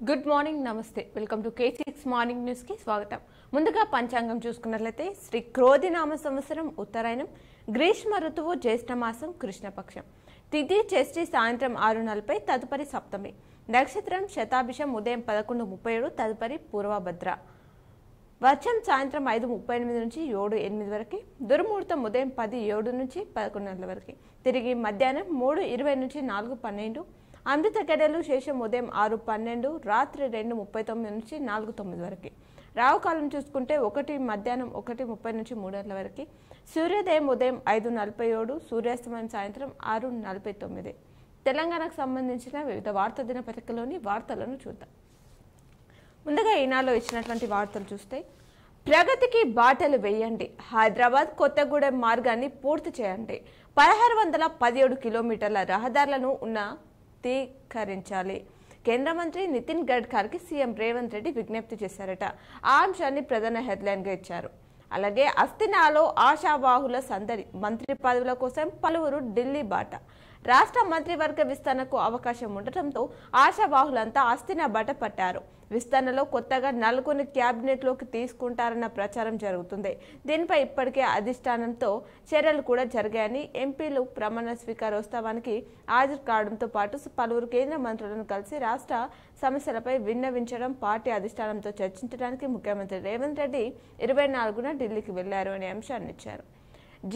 Good morning నమస్తే welcome to K6 morning news కి స్వాగతం. ముందుగా పంచాంగం చూసుకున్నట్లయితే శ్రీ క్రోధినామ సంవత్సరం ఉత్తరాయణం, గ్రీష్మ ఋతువు జ్యేష్ఠ మాసం కృష్ణపక్షం, తిథి షష్ఠి సాయంత్రం 6:40, తదుపరి సప్తమి, నక్షత్రం శతాభిషం ఉదయం 11:37, తదుపరి పూర్వభద్ర, వర్షం సాయంత్రం 5:38 నుంచి 7:08 వరకు, దుర్ముహూర్తం ఉదయం 10:07 నుంచి 11 వరకు, తిరిగి మధ్యాహ్నం 3:20 నుంచి 4:12, అమృత గడియలు శేషం ఉదయం 6:12, రాత్రి 2:39 నుంచి 4:09 వరకు. రావుకాలం చూసుకుంటే 1 మధ్యాహ్నం 1:30 నుంచి 3 వరకు, సూర్యోదయం ఉదయం 5:47, సూర్యాస్తమయం సాయంత్రం 6:49. తెలంగాణకు సంబంధించిన వివిధ వార్తా దినపత్రికలోని వార్తలను చూద్దాం. ముందుగా ఈనాడులో ఇచ్చినటువంటి వార్తలు చూస్తే, ప్రగతికి బాటలు వేయండి, హైదరాబాద్ కొత్తగూడెం మార్గాన్ని పూర్తి చేయండి, 1617 కిలోమీటర్ల రహదారులను ఉన్నతీకరించాలి. కేంద్ర మంత్రి నితిన్ గడ్కరీకి సీఎం రేవంత్ రెడ్డి విజ్ఞప్తి చేశారట. ఆ అంశాన్ని ప్రధాన హెడ్లైన్ గా ఇచ్చారు. అలాగే అస్థినాలో ఆశావాహుల సందడి, మంత్రి పదవుల కోసం పలువురు ఢిల్లీ బాట. రాష్ట్ర మంత్రివర్గ విస్తరణకు అవకాశం ఉండటంతో ఆశావాహులంతా అస్థినా బాట పట్టారు. విస్తరణలో కొత్తగా 4 క్యాబినెట్లోకి తీసుకుంటారన్న ప్రచారం జరుగుతుంది. దీనిపై ఇప్పటికే అధిష్టానంతో చర్యలు కూడా జరిగాయని, ఎంపీలు ప్రమాణ స్వీకారోత్సవానికి హాజరు కావడంతో పాటు పలువురు కేంద్ర మంత్రులను కలిసి రాష్ట్ర సమస్యలపై విన్నవించడం, పార్టీ అధిష్టానంతో చర్చించడానికి ముఖ్యమంత్రి రేవంత్ రెడ్డి 24న ఢిల్లీకి వెళ్లారు అనే అంశాన్ని ఇచ్చారు.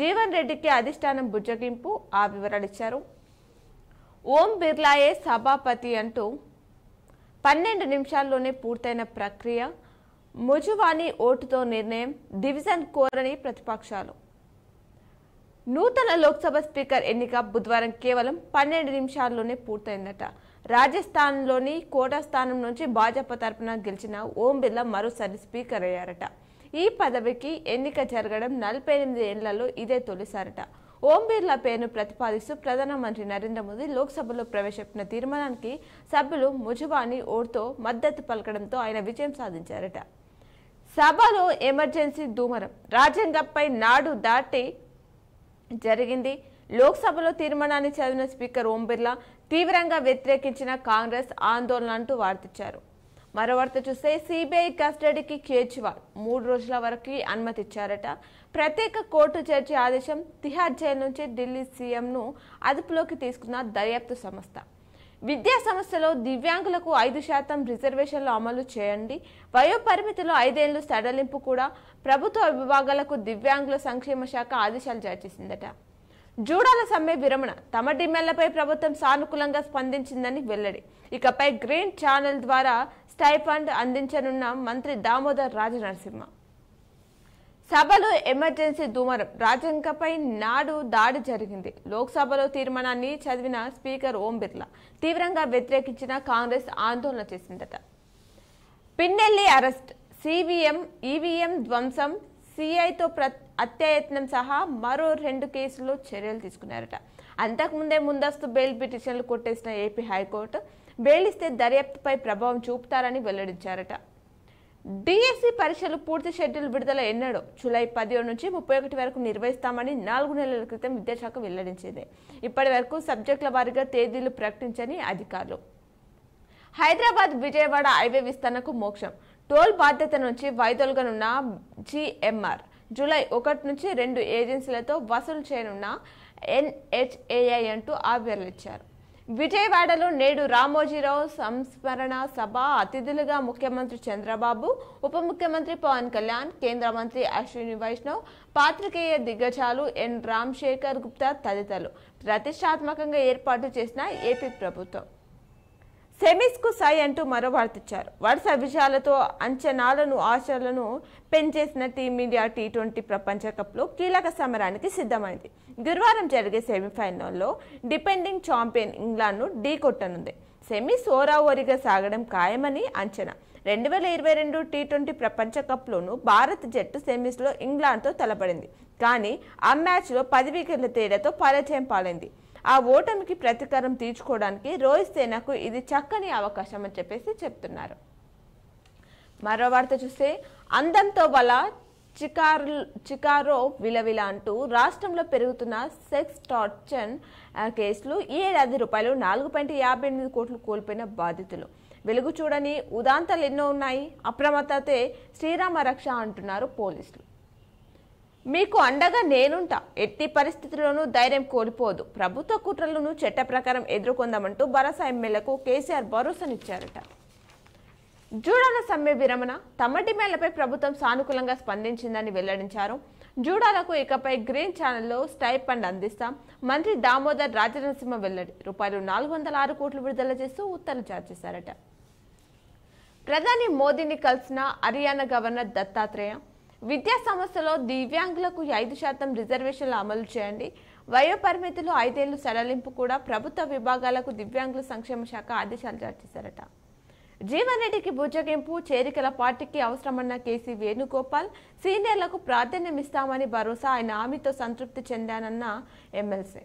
జీవన్ రెడ్డికి అధిష్టానం బుజ్జగింపు, ఆ వివరాలు ఇచ్చారు. ఓం బిర్లాయే సభాపతి అంటూ 12 నిమిషాల్లోనే పూర్తయిన ప్రక్రియ, ముజువాని ఓటుతో నిర్ణయం, డివిజన్ కోరని ప్రతిపక్షాలు. నూతన లోక్సభ స్పీకర్ ఎన్నిక బుధవారం కేవలం 12 నిమిషాల్లోనే పూర్తయిందట. రాజస్థాన్లోని కోటా స్థానం నుంచి భాజపా తరపున గెలిచిన ఓం బిర్లా మరోసారి స్పీకర్ అయ్యారట. ఈ పదవికి ఎన్నిక జరగడం 48 ఏళ్లలో ఇదే తొలిసారట. ఓం బిర్లా పేరును ప్రతిపాదిస్తూ ప్రధానమంత్రి నరేంద్ర మోదీ లోక్సభలో ప్రవేశపెట్టిన తీర్మానానికి సభ్యులు ముజువాని ఓటుతో మద్దతు పలకడంతో ఆయన విజయం సాధించారట. సభలో ఎమర్జెన్సీ దూమరం, రాజ్యాంగంపై నాడు దాటి జరిగింది. లోక్సభలో తీర్మానాన్ని చదివిన స్పీకర్ ఓం బిర్లా తీవ్రంగా వ్యతిరేకించిన కాంగ్రెస్ ఆందోళన అంటూ వార్తిచ్చారు. మరో వార్త చూస్తే, సిబిఐ కస్టడీకి కేజ్రీవాల్ 3 రోజుల వరకు అనుమతి ఇచ్చారట. ప్రత్యేక కోర్టు జడ్జి ఆదేశం, తిహార్ జైలు నుంచి ఢిల్లీ సీఎంను అదుపులోకి తీసుకున్న దర్యాప్తు సంస్థ. విద్యా సంస్థలో దివ్యాంగులకు 5% రిజర్వేషన్లు అమలు చేయండి, వయోపరిమితిలో 5 ఏళ్లు సడలింపు కూడా. ప్రభుత్వ విభాగాలకు దివ్యాంగుల సంక్షేమ శాఖ ఆదేశాలు జారీ చేసిందట. జూడాల సమ్మె విరమణ, తమ డిమాండ్లపై ప్రభుత్వం సానుకూలంగా స్పందించిందని వెల్లడి. ఇకపై గ్రీన్ ఛానల్ ద్వారా స్టైఫండ్ అందించనున్న మంత్రి దామోదర్ రాజనరసింహ. సభలో ఎమర్జెన్సీ దూమరం, రాజ్యాంగంపై నాడు దాడి జరిగింది. లోక్సభలో తీర్మానాన్ని చదివిన స్పీకర్ ఓం బిర్లా తీవ్రంగా వ్యతిరేకించిన కాంగ్రెస్ ఆందోళన చేసిందట. పిన్నెల్లి అరెస్ట్, ఈవీఎం ధ్వంసం, సిఐతో హత్యాయత్నం సహా మరో 2 కేసుల్లో చర్యలు తీసుకున్నారట. అంతకుముందే ముందస్తు బెయిల్ పిటిషన్లు కొట్టేసిన ఏపీ హైకోర్టు బెయిల్ ఇస్తే దర్యాప్తుపై ప్రభావం చూపుతారని వెల్లడించారట. డిఎస్సి పరీక్షలు పూర్తి షెడ్యూల్ విడుదల ఎన్నడో జూలై 17 నుంచి 31 వరకు నిర్వహిస్తామని 4 నెలల క్రితం విద్యాశాఖ వెల్లడించింది. ఇప్పటి వరకు సబ్జెక్టుల వారీగా తేదీలు ప్రకటించని అధికారులు. హైదరాబాద్ విజయవాడ హైవే విస్తరణకు మోక్షం, టోల్ బాధ్యత నుంచి వైదొలగనున్న జిఎంఆర్. జూలై 1 నుంచి 2 ఏజెన్సీలతో వసూలు చేయనున్న ఎన్హెచ్ఏఐ అంటూ ఆవిర్లిచ్చారు. విజయవాడలో నేడు రామోజీరావు సంస్మరణ సభ, అతిథులుగా ముఖ్యమంత్రి చంద్రబాబు, ఉప ముఖ్యమంత్రి పవన్ కళ్యాణ్, కేంద్ర మంత్రి అశ్విని వైష్ణవ్, పాత్రికేయ దిగ్గజాలు ఎన్ రామ్శేఖర్ గుప్తా తదితరులు. ప్రతిష్టాత్మకంగా ఏర్పాటు చేసిన ఏపీ ప్రభుత్వం. సెమీస్ కు సై అంటూ మరో వార్తిచ్చారు. వరుస విజయాలతో అంచనాలను, ఆశలను పెంచేసిన టీమిండియా T20 ప్రపంచ కప్ లో కీలక సమరానికి సిద్ధమైంది. గురువారం జరిగే సెమీఫైనల్లో డిపెండింగ్ ఛాంపియన్ ఇంగ్లాండ్ ను ఢీకొట్టనుంది. సెమీస్ ఓరాఓరిగా సాగడం ఖాయమని అంచనా. 2022 T20 ప్రపంచ కప్ లోను భారత్ జట్టు సెమీస్ లో ఇంగ్లాండ్ తో తలపడింది. కానీ ఆ మ్యాచ్ లో 10 వికెట్ల తేడాతో పరాజయం పాలైంది. ఆ ఓటమికి ప్రతీకారం తీర్చుకోవడానికి రోహిత్ సేనకు ఇది చక్కని అవకాశం అని చెప్తున్నారు. మరో వార్త చూస్తే, అందంతో వల చికారో విలవిల అంటూ రాష్ట్రంలో పెరుగుతున్న సెక్స్ టార్చర్ కేసులు ఈ ఏడాది రూపాయలు 4.58 కోట్లు కోల్పోయిన బాధితులు. వెలుగు చూడని ఉదాంతాలు ఎన్నో ఉన్నాయి. అప్రమత్తతే శ్రీరామ రక్ష అంటున్నారు పోలీసులు. మీకు అండగా నేనుంటా, ఎట్టి పరిస్థితుల్లోనూ ధైర్యం కోల్పోదు, ప్రభుత్వ కుట్రలను చట్ట ప్రకారం ఎదుర్కొందామంటూ భరోసా ఎమ్మెల్యేకు కేసీఆర్ భరోసానిచ్చారట. జూడాల సమ్మె విరమణ, తమ డిమాండ్లపై ప్రభుత్వం సానుకూలంగా స్పందించిందని వెల్లడించారు. జూడాలకు ఇకపై గ్రీన్ ఛానల్లో స్టైపెండ్ అందిస్తాం. మంత్రి దామోదర్ రాజనరసింహ వెల్లడి. ₹406 కోట్లు విడుదల చేస్తూ ఉత్తర్వులు జారీ చేశారట. ప్రధాని మోదీని కలిసిన హర్యానా గవర్నర్ దత్తాత్రేయ. విద్యా సంస్థలో దివ్యాంగులకు 5% రిజర్వేషన్లు అమలు చేయండి. వయో పరిమితిలో 5 ఏళ్లు సడలింపు కూడా ప్రభుత్వ విభాగాలకు దివ్యాంగుల సంక్షేమ శాఖ ఆదేశాలు జారీ చేశారట. జీవన్ రెడ్డికి బుజ్జగింపు, చేరికల పార్టీకి అవసరమన్న కేసీ వేణుగోపాల్. సీనియర్లకు ప్రాధాన్యం ఇస్తామని భరోసా, ఆయన హామీతో సంతృప్తి చెందానన్న ఎమ్మెల్సీ.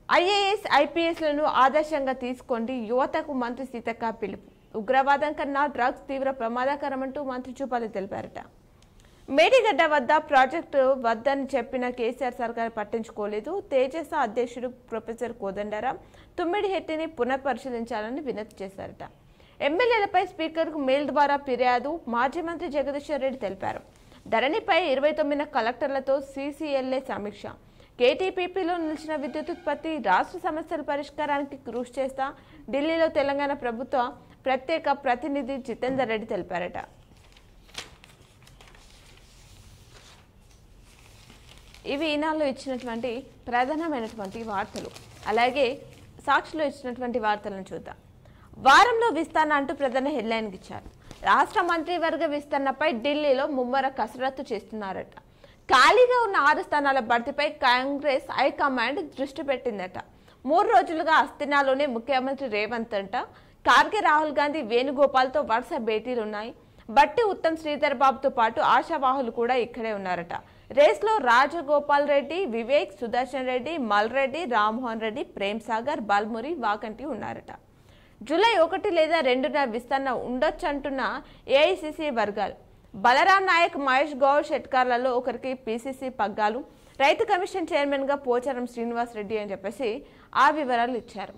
ఐఏఎస్, ఐపీఎస్లను ఆదర్శంగా తీసుకోండి, యువతకు మంత్రి సీతక్క పిలుపు. ఉగ్రవాదం కన్నా డ్రగ్స్ తీవ్ర ప్రమాదకరమంటూ మంత్రి జూపల్లి తెలిపారట. మేడిగడ్డ వద్ద ప్రాజెక్టు వద్దని చెప్పిన కేసీఆర్ సర్కార్ పట్టించుకోలేదు. తేజస అధ్యక్షుడు ప్రొఫెసర్ కోదండరాం తుమ్మిడిహెట్టిని పునఃపరిశీలించాలని వినతి చేశారట. ఎమ్మెల్యేలపై స్పీకర్కు మెయిల్ ద్వారా ఫిర్యాదు, మాజీ మంత్రి జగదీశ్వర్ రెడ్డి తెలిపారు. ధరణిపై 29 కలెక్టర్లతో సీసీఎల్ఏ సమీక్ష. కేటీపీపీలో నిలిచిన విద్యుత్ ఉత్పత్తి, రాష్ట్ర సమస్యల పరిష్కారానికి కృషి చేస్తా ఢిల్లీలో తెలంగాణ ప్రభుత్వ ప్రత్యేక ప్రతినిధి జితేందర్ రెడ్డి తెలిపారట. ఇవి ఈనాడులో ఇచ్చినటువంటి ప్రధానమైనటువంటి వార్తలు. అలాగే సాక్షిలో ఇచ్చినటువంటి వార్తలను చూద్దాం. వారంలో విస్తరణ అంటూ ప్రధాన హెడ్లైన్ ఇచ్చారు. రాష్ట్ర మంత్రివర్గ విస్తరణపై ఢిల్లీలో ముమ్మర కసరత్తు చేస్తున్నారట. ఖాళీగా ఉన్న 6 స్థానాల భర్తీపై కాంగ్రెస్ హైకమాండ్ దృష్టి పెట్టిందట. 3 రోజులుగా అస్థినాలోనే ముఖ్యమంత్రి రేవంత్ అంట. ఖార్గే, రాహుల్ గాంధీ, వేణుగోపాల్తో వరుస భేటీలున్నాయి. బట్టి ఉత్తమ్, శ్రీధర్ బాబుతో పాటు ఆశావాహులు కూడా ఇక్కడే ఉన్నారట. రేస్లో రాజగోపాల్ రెడ్డి, వివేక్, సుదర్శన్ రెడ్డి, మల్ రెడ్డి, రామ్మోహన్ రెడ్డి, ప్రేమ్ సాగర్, బల్మురి, వాకంటి ఉన్నారట. జూలై 1 లేదా 2న విస్తరణ ఉండొచ్చంటున్న ఏఐసిసి వర్గాలు. బలరాం నాయక్, మహేష్ గౌడ్ షెట్కార్లలో ఒకరికి పిసిసి పగ్గాలు. రైతు కమిషన్ చైర్మన్ గా పోచారం శ్రీనివాస్ రెడ్డి అని చెప్పేసి ఆ వివరాలు ఇచ్చారు.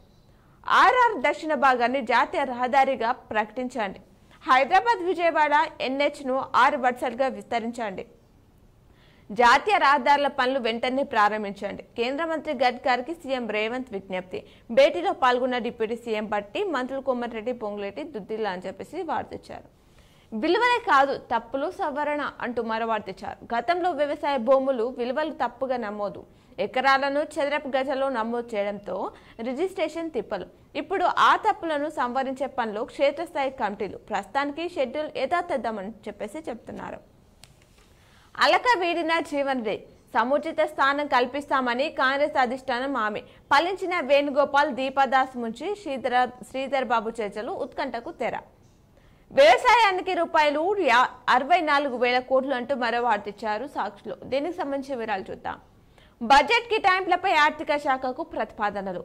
ఆర్ఆర్ దక్షిణ భాగాన్ని జాతీయ రహదారిగా ప్రకటించండి. హైదరాబాద్ విజయవాడ ఎన్హెచ్ను 6 వరుసలుగా విస్తరించండి. జాతీయ రహదారుల పనులు వెంటనే ప్రారంభించండి. కేంద్ర మంత్రి గడ్కరీకి సీఎం రేవంత్ విజ్ఞప్తి. భేటీలో పాల్గొన్న డిప్యూటీ సీఎం బట్టి, మంత్రులు కోమటిరెడ్డి, పొంగులేటి, దుద్దిల్లా అని చెప్పేసి వార్తిచ్చారు. విలువలే కాదు, తప్పులు సవరణ అంటూ మరో వార్తిచ్చారు. గతంలో వ్యవసాయ భూములు విలువలు తప్పుగా నమోదు, ఎకరాలను చదరపు గజలో నమోదు చేయడంతో రిజిస్ట్రేషన్ తిప్పలు. ఇప్పుడు ఆ తప్పులను సంవరించే పనిలో క్షేత్రస్థాయి కమిటీలు. ప్రస్తుతానికి షెడ్యూల్ యథాతథమని చెప్పేసి చెప్తున్నారు. అలక వీడిన జీవన్ రెడ్డి. సముచిత స్థానం కల్పిస్తామని కాంగ్రెస్ అధిష్టానం హామీ. పలించిన వేణుగోపాల్, దీపాదాస్ ముంచి శ్రీధర్ బాబు చర్చలు ఉత్కంఠకు తెర. వ్యవసాయానికి ₹64,000 కోట్లు అంటూ మరో వార్తిచ్చారు సాక్షిలో. దీనికి సంబంధించిన వివరాలు చూద్దాం. బడ్జెట్ కేటాయింపులపై ఆర్థిక శాఖకు ప్రతిపాదనలు.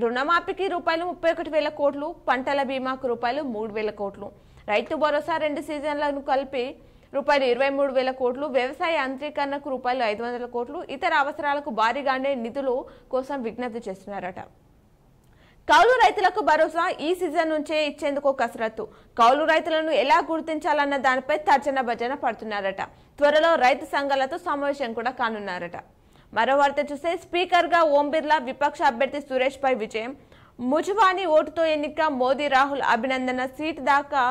రుణమాఫీకి ₹31,000 కోట్లు, పంటల బీమాకు ₹3,000 కోట్లు, రైతు భరోసా 2 సీజన్లను కలిపి ₹23,000 కోట్లు, వ్యవసాయ యాంత్రీకరణకు ₹500 కోట్లు, ఇతర అవసరాలకు భారీగానే నిధులు కోసం విజ్ఞప్తి చేస్తున్నారట. కౌలు రైతులకు భరోసా ఈ సీజన్ నుంచే ఇచ్చేందుకు కసరత్తు. కౌలు రైతులను ఎలా గుర్తించాలన్న దానిపై తర్జన భజన పడుతున్నారట. త్వరలో రైతు సంఘాలతో సమావేశం కూడా కానున్నారట. మరో వార్త చూస్తే స్పీకర్ గా ఓం బిర్లా, విపక్ష అభ్యర్థి సురేష్ పై విజయం. ముజువాని ఓటుతో ఎన్నిక. మోదీ, రాహుల్ అభినందన. సీటు దాకా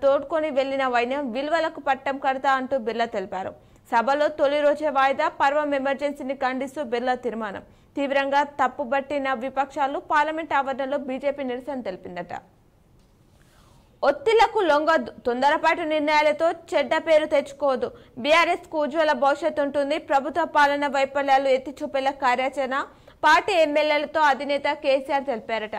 తోడ్కొని వెళ్లిన వైద్యం విలువలకు పట్టం కడతా అంటూ బిర్లా తెలిపారు. సభలో తొలి రోజే వాయిదా. పర్వం ఎమర్జెన్సీని ఖండిస్తూ బిర్లా తీర్మానం. తీవ్రంగా తప్పుబట్టిన విపక్షాలు. పార్లమెంట్ ఆవరణలో బీజేపీ నిరసన తెలిపిందట. ఒత్తిళ్లకు లొంగొద్దు, తొందరపాటు నిర్ణయాలతో చెడ్డ పేరు తెచ్చుకోవద్దు. బీఆర్ఎస్ కు ఉజ్వల భవిష్యత్తు ఉంటుంది. ప్రభుత్వ పాలన వైఫల్యాలు ఎత్తి చూపేలా కార్యాచరణ. పార్టీ ఎమ్మెల్యేలతో అధినేత కేసీఆర్ తెలిపారట.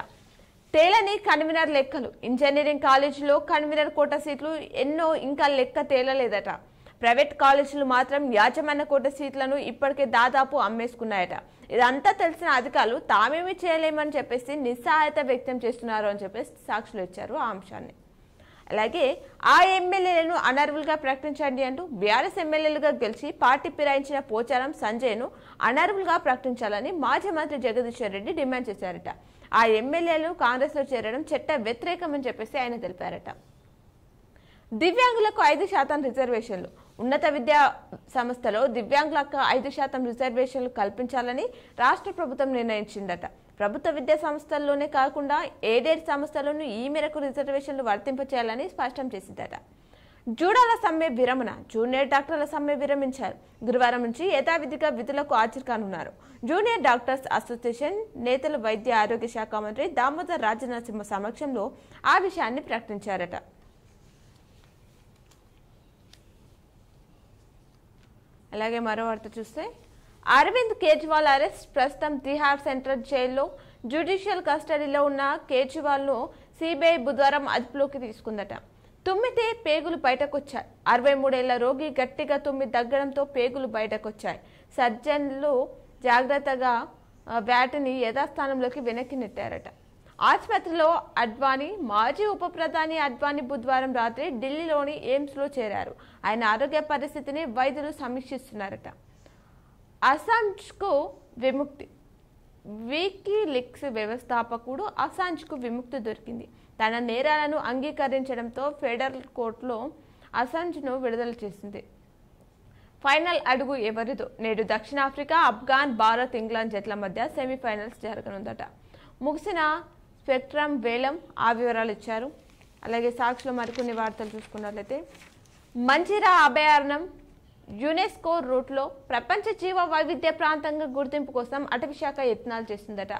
తేలని కన్వీనర్ లెక్కలు. ఇంజనీరింగ్ కాలేజీలో కన్వీనర్ కోట సీట్లు ఎన్నో ఇంకా లెక్క తేలలేదట. ప్రైవేట్ కాలేజీలు మాత్రం యాజమాన్య కోట సీట్లను ఇప్పటికే దాదాపు అమ్మేసుకున్నాయట. ఇదంతా తెలిసిన అధికారులు తామేమీ చేయలేమని చెప్పేసి నిస్సహాయత వ్యక్తం చేస్తున్నారు అని చెప్పేసి సాక్షులు ఇచ్చారు ఆ అంశాన్ని. అలాగే ఆ ఎమ్మెల్యేలను అనర్హులుగా ప్రకటించండి అంటూ బీఆర్ఎస్ ఎమ్మెల్యేలుగా గెలిచి పార్టీ ఫిరాయించిన పోచారం సంజయ్ను అనర్హులుగా ప్రకటించాలని మాజీ మంత్రి జగదీశ్వర్ రెడ్డి డిమాండ్ చేశారట. ఆ ఎమ్మెల్యేలు కాంగ్రెస్లో చేరడం చట్ట వ్యతిరేకమని చెప్పేసి ఆయన తెలిపారట. దివ్యాంగులకు 5% రిజర్వేషన్లు. ఉన్నత విద్యా సంస్థలో దివ్యాంగులకు 5% రిజర్వేషన్లు కల్పించాలని రాష్ట్ర ప్రభుత్వం నిర్ణయించిందట. ప్రభుత్వ విద్యా సంస్థల్లోనే కాకుండా ఎయిడెడ్ సంస్థలను ఈ మేరకు రిజర్వేషన్లు వర్తింపచేయాలని స్పష్టం చేసిందట. జూడాల సమ్మె విరమణ. జూనియర్ డాక్టర్ల సమ్మె విరమించారు. గురువారం నుంచి యథావిధిగా విధులకు హాజరు కానున్నారు. జూనియర్ డాక్టర్స్ అసోసియేషన్ నేతలు వైద్య ఆరోగ్య శాఖ మంత్రి దామోదర్ రాజనరసింహ సమక్షంలో ఆ విషయాన్ని ప్రకటించారట. అలాగే మరో వార్త చూస్తే, అరవింద్ కేజ్రీవాల్ అరెస్ట్. ప్రస్తుతం తిహార్ సెంట్రల్ జైల్లో జ్యుడిషియల్ కస్టడీలో ఉన్న కేజ్రీవాల్ ను సిబిఐ బుధవారం అదుపులోకి తీసుకుందట. తుమ్మితే పేగులు బయటకొచ్చాయి. 63 ఏళ్ల రోగి గట్టిగా తుమ్మి దగ్గడంతో పేగులు బయటకొచ్చాయి. సర్జన్లు జాగ్రత్తగా వాటిని యథాస్థానంలోకి వెనక్కి నెట్టారట. ఆసుపత్రిలో అడ్వాణీ. మాజీ ఉప ప్రధాని అడ్వాణీ బుధవారం రాత్రి ఢిల్లీలోని ఎయిమ్స్ లో చేరారు. ఆయన ఆరోగ్య పరిస్థితిని వైద్యులు సమీక్షిస్తున్నారట. అసాంజ్కు విముక్తి. వికీలీక్స్ వ్యవస్థాపకుడు అసాంజ్కు విముక్తి దొరికింది. తన నేరాలను అంగీకరించడంతో ఫెడరల్ కోర్టులో అసాంజ్ను విడుదల చేసింది. ఫైనల్ అడుగు ఎవరిదో. నేడు దక్షిణాఫ్రికా, ఆఫ్ఘాన్, భారత్, ఇంగ్లాండ్ జట్ల మధ్య సెమీఫైనల్స్ జరగనుందట. ముగిసిన స్పెక్ట్రమ్ వేలం ఆ వివరాలు ఇచ్చారు. అలాగే సాక్షిలో మరికొన్ని వార్తలు చూసుకున్నట్లయితే, మంచిరా అభయారణ్యం యునెస్కో రూట్లో ప్రపంచ జీవ వైవిధ్య ప్రాంతంగా గుర్తింపు కోసం అటవీ శాఖ యత్నాలు చేస్తుందట.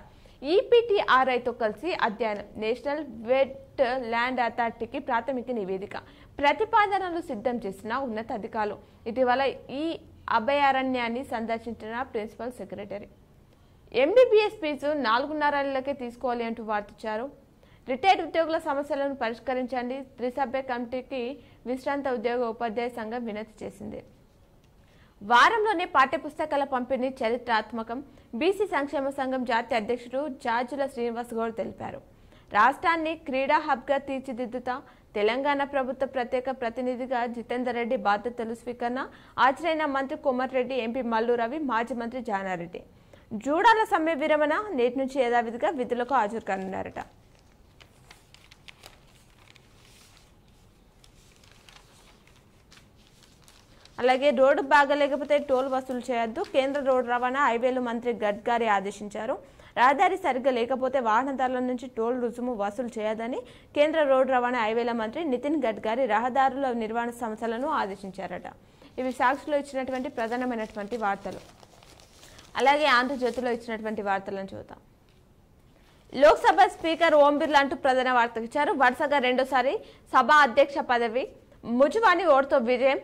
ఈపీటీఆర్ఐతో కలిసి అధ్యయనం. నేషనల్ వెట్ ల్యాండ్ అథారిటీకి ప్రాథమిక నివేదిక, ప్రతిపాదనలు సిద్ధం చేసిన ఉన్నతాధికారులు. ఇటీవల ఈ అభయారణ్యాన్ని సందర్శించిన ప్రిన్సిపల్ సెక్రటరీ. ఎంబీబీఎస్ ఫీజు 4.5 ఏళ్లకే తీసుకోవాలి అంటూ వార్తించారు. రిటైర్డ్ ఉద్యోగుల సమస్యలను పరిష్కరించండి. త్రిసభ్య కమిటీకి విశ్రాంత ఉద్యోగ ఉపాధ్యాయ సంఘం వినతి చేసింది. వారంలోనే పాఠ్యపుస్తకాల పంపిణీ చరిత్రాత్మకం. బీసీ సంక్షేమ సంఘం జాతీయ అధ్యక్షుడు జాజుల శ్రీనివాస్ గౌడ్ తెలిపారు. రాష్ట్రాన్ని క్రీడా హబ్గా తీర్చిదిద్దుతా. తెలంగాణ ప్రభుత్వ ప్రత్యేక ప్రతినిధిగా జితేందర్ రెడ్డి బాధ్యతలు స్వీకరణ. హాజరైన మంత్రి కోమటిరెడ్డి, ఎంపీ మల్లు రవి, మాజీ మంత్రి జానారెడ్డి. జూడాల సమ్మె విరమణ. నేటి నుంచి యథావిధిగా విధులకు హాజరు కానున్నారట. అలాగే రోడ్డు బాగలేకపోతే టోల్ వసూలు చేయొద్దు. కేంద్ర రోడ్డు రవాణా హైవేలు మంత్రి గడ్కరీ ఆదేశించారు. రహదారి సరిగ్గా లేకపోతే వాహనదారుల నుంచి టోల్ రుసుము వసూలు చేయదని కేంద్ర రోడ్డు రవాణా హైవేల మంత్రి నితిన్ గడ్కరీ రహదారుల నిర్వహణ సంస్థలను ఆదేశించారట. ఇవి సాక్షిలో ఇచ్చినటువంటి ప్రధానమైనటువంటి వార్తలు. అలాగే ఆంధ్రజ్యోతిలో ఇచ్చినటువంటి వార్తలను చూద్దాం. లోక్సభ స్పీకర్ ఓం బిర్లా అంటూ ప్రధాన వార్త ఇచ్చారు. వరుసగా రెండోసారి సభ అధ్యక్ష పదవి. ముజువాని ఓటుతో విజయం.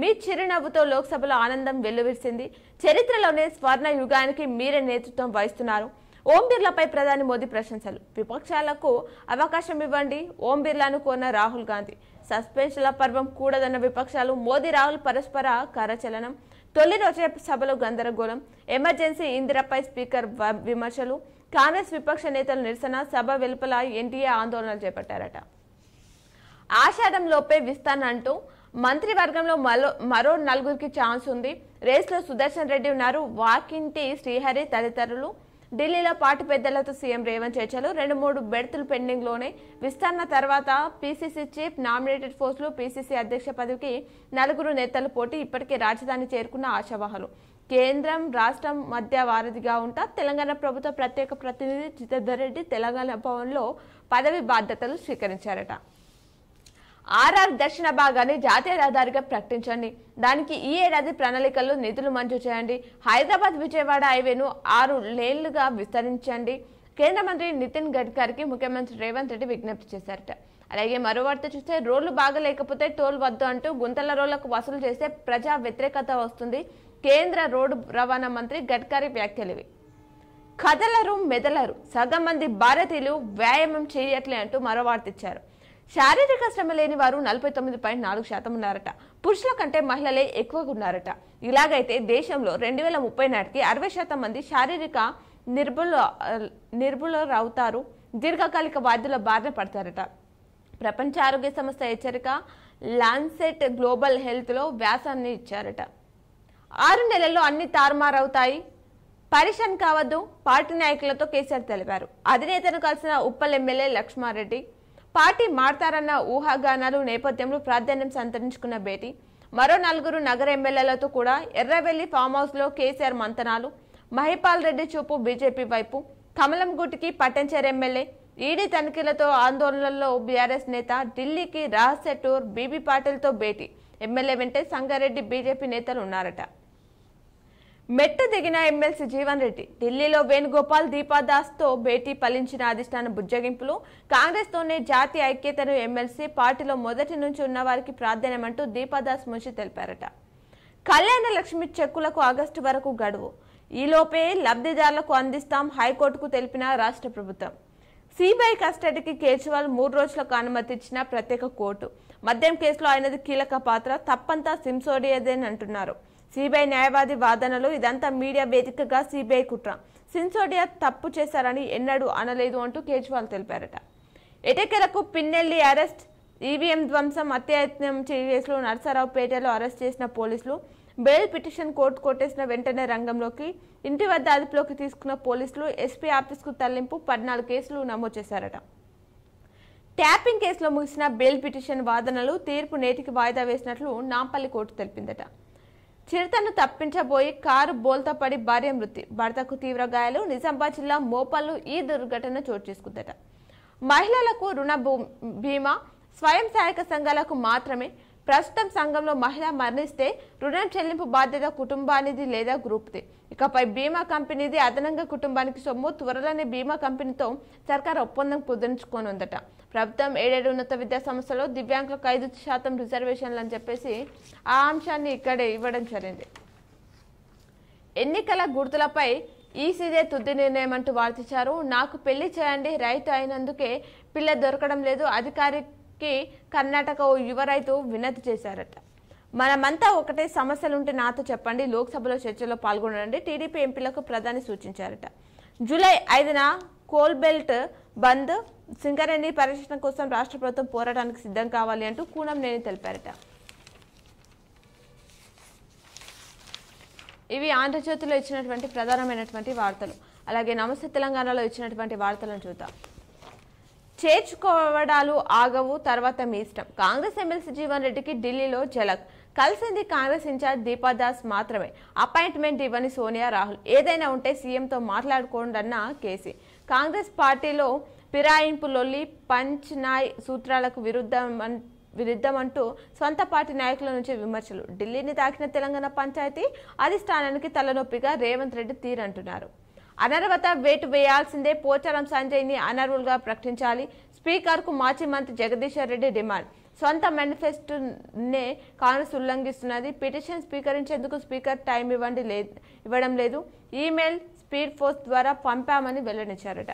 మీ చిరునవ్వుతో లోక్సభలో ఆనందం వెల్లువిరిసింది. చరిత్రలోనే స్వర్ణ యుగానికి మీరే నేతృత్వం వహిస్తున్నారు. ఓం బిర్లాపై ప్రధాని మోదీ ప్రశంసలు. విపక్షాలకు అవకాశం ఇవ్వండి. ఓం బిర్లాను కోరిన రాహుల్ గాంధీ. సస్పెన్షన్ల పర్వం కూడదన్న విపక్షాలు. మోదీ రాహుల్ పరస్పర కరచలనం. తొలి రోజే సభలో గందరగోళం. ఎమర్జెన్సీ ఇందిరపై స్పీకర్ విమర్శలు. కాంగ్రెస్ విపక్ష నేతల నిరసన. సభ వెలుపల ఎన్టీఏ ఆందోళనలు చేపట్టారట. ఆషాఢం లోపే విస్తరణ అంటూ మంత్రివర్గంలో మరో 4గురికి ఛాన్స్ ఉంది. రేస్లో సుదర్శన్ రెడ్డి ఉన్నారు. వాకింటి శ్రీహరి తదితరులు. ఢిల్లీలో పార్టీ పెద్దలతో సీఎం రేవంత్ చర్చలు. 2-3 బెర్తులు పెండింగ్ లోనే. విస్తరణ తర్వాత పీసీసీ చీఫ్ నామినేటెడ్ పోస్టులు. పీసీసీ అధ్యక్ష పదవికి 4 నేతలు పోటీ. ఇప్పటికే రాజధాని చేరుకున్న ఆశావాహులు. కేంద్రం రాష్ట్రం మధ్య వారధిగా ఉంటా. తెలంగాణ ప్రభుత్వ ప్రత్యేక ప్రతినిధి జితేందర్ రెడ్డి తెలంగాణ భవన్లో పదవి బాధ్యతలు స్వీకరించారట. ఆర్ఆర్ దక్షిణ భాగాన్ని జాతీయ రహదారిగా ప్రకటించండి. దానికి ఈ ఏడాది ప్రణాళికల్లో నిధులు మంజూరు చేయండి. హైదరాబాద్ విజయవాడ హైవేను 6 లేన్లుగా విస్తరించండి. కేంద్ర మంత్రి నితిన్ గడ్కరీకి ముఖ్యమంత్రి రేవంత్ రెడ్డి విజ్ఞప్తి చేశారట. అలాగే మరో వార్త చూస్తే, రోడ్లు బాగలేకపోతే టోల్ వద్దు అంటూ గుంతల రోడ్లకు వసూలు చేస్తే ప్రజా వ్యతిరేకత వస్తుంది. కేంద్ర రోడ్డు రవాణా మంత్రి గడ్కరీ వ్యాఖ్యలివి. కదలరు మెదలరు, సగం మంది భారతీయులు వ్యాయామం చేయట్లే అంటూ మరో వార్త ఇచ్చారు. శారీరక శ్రమ లేని వారు 49.4% ఉన్నారట. పురుషుల కంటే మహిళలే ఎక్కువగా ఉన్నారట. ఇలాగైతే దేశంలో 2030 నాటికి 60% మంది శారీరక నిర్బులరవుతారు. దీర్ఘకాలిక వ్యాధుల బారిన పడతారట. ప్రపంచ ఆరోగ్య సంస్థ హెచ్చరిక. లాన్సెట్ గ్లోబల్ హెల్త్ లో వ్యాసాన్ని ఇచ్చారట. 6 నెలల్లో అన్ని తారుమారవుతాయి. పరిశాన్ కావద్దు పార్టీ నాయకులతో కేసీఆర్ తెలిపారు. అధినేతను కలిసిన ఉప్పల్ ఎమ్మెల్యే లక్ష్మారెడ్డి పార్టీ మారతారన్న ఊహాగానాలు నేపథ్యంలో ప్రాధాన్యం సంతరించుకున్న భేటీ. మరో 4 నగర ఎమ్మెల్యేలతో కూడా ఎర్రవెల్లి ఫామ్ హౌస్ లో కేసీఆర్ మంతనాలు. మహిపాల్ రెడ్డి చూపు బీజేపీ వైపు. కమలం గుటికి పట్టంచేరు ఎమ్మెల్యే. ఈడీ తనిఖీలతో ఆందోళనలో బీఆర్ఎస్ నేత. ఢిల్లీకి రహస్య టూర్. బీబీ పాటిల్తో భేటీ. ఎమ్మెల్యే వెంటే సంగారెడ్డి బీజేపీ నేతలు ఉన్నారట. మెట్టు దిగిన ఎమ్మెల్సీ జీవన్ రెడ్డి. ఢిల్లీలో వేణుగోపాల్ దీపాదాస్ తో భేటీ. ఫలించిన అధిష్టాన బుజ్జగింపులు. కాంగ్రెస్ తోనే జాతీయ ఐక్యతను ఎమ్మెల్సీ పార్టీలో మొదటి నుంచి ఉన్న వారికి ప్రాధాన్యమంటూ దీపాదాస్ మున్షి తెలిపారట. కళ్యాణ లక్ష్మి చెక్కులకు ఆగస్టు వరకు గడువు. ఈలోపే లబ్ధిదారులకు అందిస్తాం హైకోర్టుకు తెలిపిన రాష్ట్ర ప్రభుత్వం. సిబిఐ కస్టడీకి కేజ్రీవాల్ 3 రోజులకు అనుమతి ఇచ్చిన ప్రత్యేక కోర్టు. మద్యం కేసులో ఆయనది కీలక పాత్ర. తప్పంతా సిన్సోడియాదేనంటున్నారు సిబిఐ న్యాయవాది వాదనలు. ఇదంతా మీడియా వేదికగా సిబిఐ కుట్ర. సిన్సోడియా తప్పు చేశారని ఎన్నడూ అనలేదు అంటూ కేజ్రీవాల్ తెలిపారట. ఎటకెలకు పిన్నెల్లి అరెస్ట్. ఈవీఎం ధ్వంసం హత్యాయత్నం కేసులో నర్సరావుపేటలో అరెస్ట్ చేసిన పోలీసులు. బెయిల్ పిటిషన్ కోర్టు కొట్టేసిన వెంటనే రంగంలోకి. ఇంటి వద్ద అదుపులోకి తీసుకున్న పోలీసులు. ఎస్పీ ఆఫీస్కు తరలింపు. 14 కేసులు నమోదు చేశారట. ట్యాపింగ్ కేసులో ముగిసిన బెయిల్ పిటిషన్ వాదనలు. తీర్పు నేటికి వాయిదా వేసినట్లు నాంపల్లి కోర్టు తెలిపిందట. చిరుతను తప్పించబోయి కారు బోల్తా పడి భార్య మృతి. భర్తకు తీవ్ర గాయాలు. నిజామాబాద్ జిల్లా మోపల్లు ఈ దుర్ఘటన చోటు చేసుకుందట. మహిళలకు రుణ బీమా స్వయం సహాయక సంఘాలకు మాత్రమే. ప్రస్తుతం సంఘంలో మహిళ మరణిస్తే రుణం చెల్లింపు బాధ్యత కుటుంబానిది లేదా గ్రూప్ది. ఇకపై బీమా కంపెనీది. అదనంగా కుటుంబానికి సొమ్ము. త్వరలోనే బీమా కంపెనీతో సర్కార్ ఒప్పందం కుదుర్చుకోనుందట. ప్రభుత్వం 7 ఉన్నత విద్యా సంస్థలో దివ్యాంగులకు 5% రిజర్వేషన్లు అని చెప్పేసి ఆ అంశాన్ని ఇక్కడే ఇవ్వడం జరిగింది. ఎన్నికల గుర్తులపై ఈసీదే తుది నిర్ణయం అంటూ వార్తించారు. నాకు పెళ్లి చేయండి, రైతు అయినందుకే పిల్ల దొరకడం లేదు. అధికారికి కర్ణాటక ఓ యువ రైతు వినతి చేశారట. మనమంతా ఒకటే, సమస్యలుంటే నాతో చెప్పండి, లోక్సభలో చర్చలో పాల్గొనండి. టీడీపీ ఎంపీలకు ప్రధాని సూచించారట. జూలై 5న కోల్బెల్ట్ బంద్. సింగరేణి పరిరక్షణ కోసం రాష్ట్ర ప్రభుత్వం పోరాటానికి సిద్ధం కావాలి అంటూ కూనంనేని తెలిపారట. ఇవి ఆంధ్రజ్యోతిలో ఇచ్చినటువంటి ప్రధానమైనటువంటి వార్తలు. అలాగే నమస్తే తెలంగాణలో ఇచ్చినటువంటి వార్తలను చూద్దాం. చేర్చుకోవడాలు ఆగవు, తర్వాత మీ ఇష్టం. కాంగ్రెస్ ఎమ్మెల్సీ జీవన్ రెడ్డికి ఢిల్లీలో ఝలక్. కలిసింది కాంగ్రెస్ ఇన్ఛార్జ్ దీపాదాస్ మాత్రమే. అపాయింట్మెంట్ ఇవ్వని సోనియా, రాహుల్. ఏదైనా ఉంటే సీఎంతో మాట్లాడుకోండన్న కేసీ. కాంగ్రెస్ పార్టీలో ఫిరాయింపు లొల్లి, పంచ్ నాయ్ సూత్రాలకు విరుద్ధమంటూ సొంత పార్టీ నాయకుల నుంచి విమర్శలు. ఢిల్లీని తాకిన తెలంగాణ పంచాయతీ అధిష్టానానికి తలనొప్పిగా రేవంత్ రెడ్డి తీరంటున్నారు. అనర్హత వేటు వేయాల్సిందే. పోచారం సంజయ్ ని అనర్హులుగా ప్రకటించాలి. స్పీకర్ కు మాజీ మంత్రి జగదీశ్వర్ రెడ్డి డిమాండ్. సొంత మేనిఫెస్టోనే కాంగ్రెస్ ఉల్లంఘిస్తున్నది. పిటిషన్ స్వీకరించేందుకు స్పీకర్ టైం ఇవ్వడం లేదు. ఈమెయిల్ స్పీడ్ పోస్ట్ ద్వారా పంపామని వెల్లడించారట.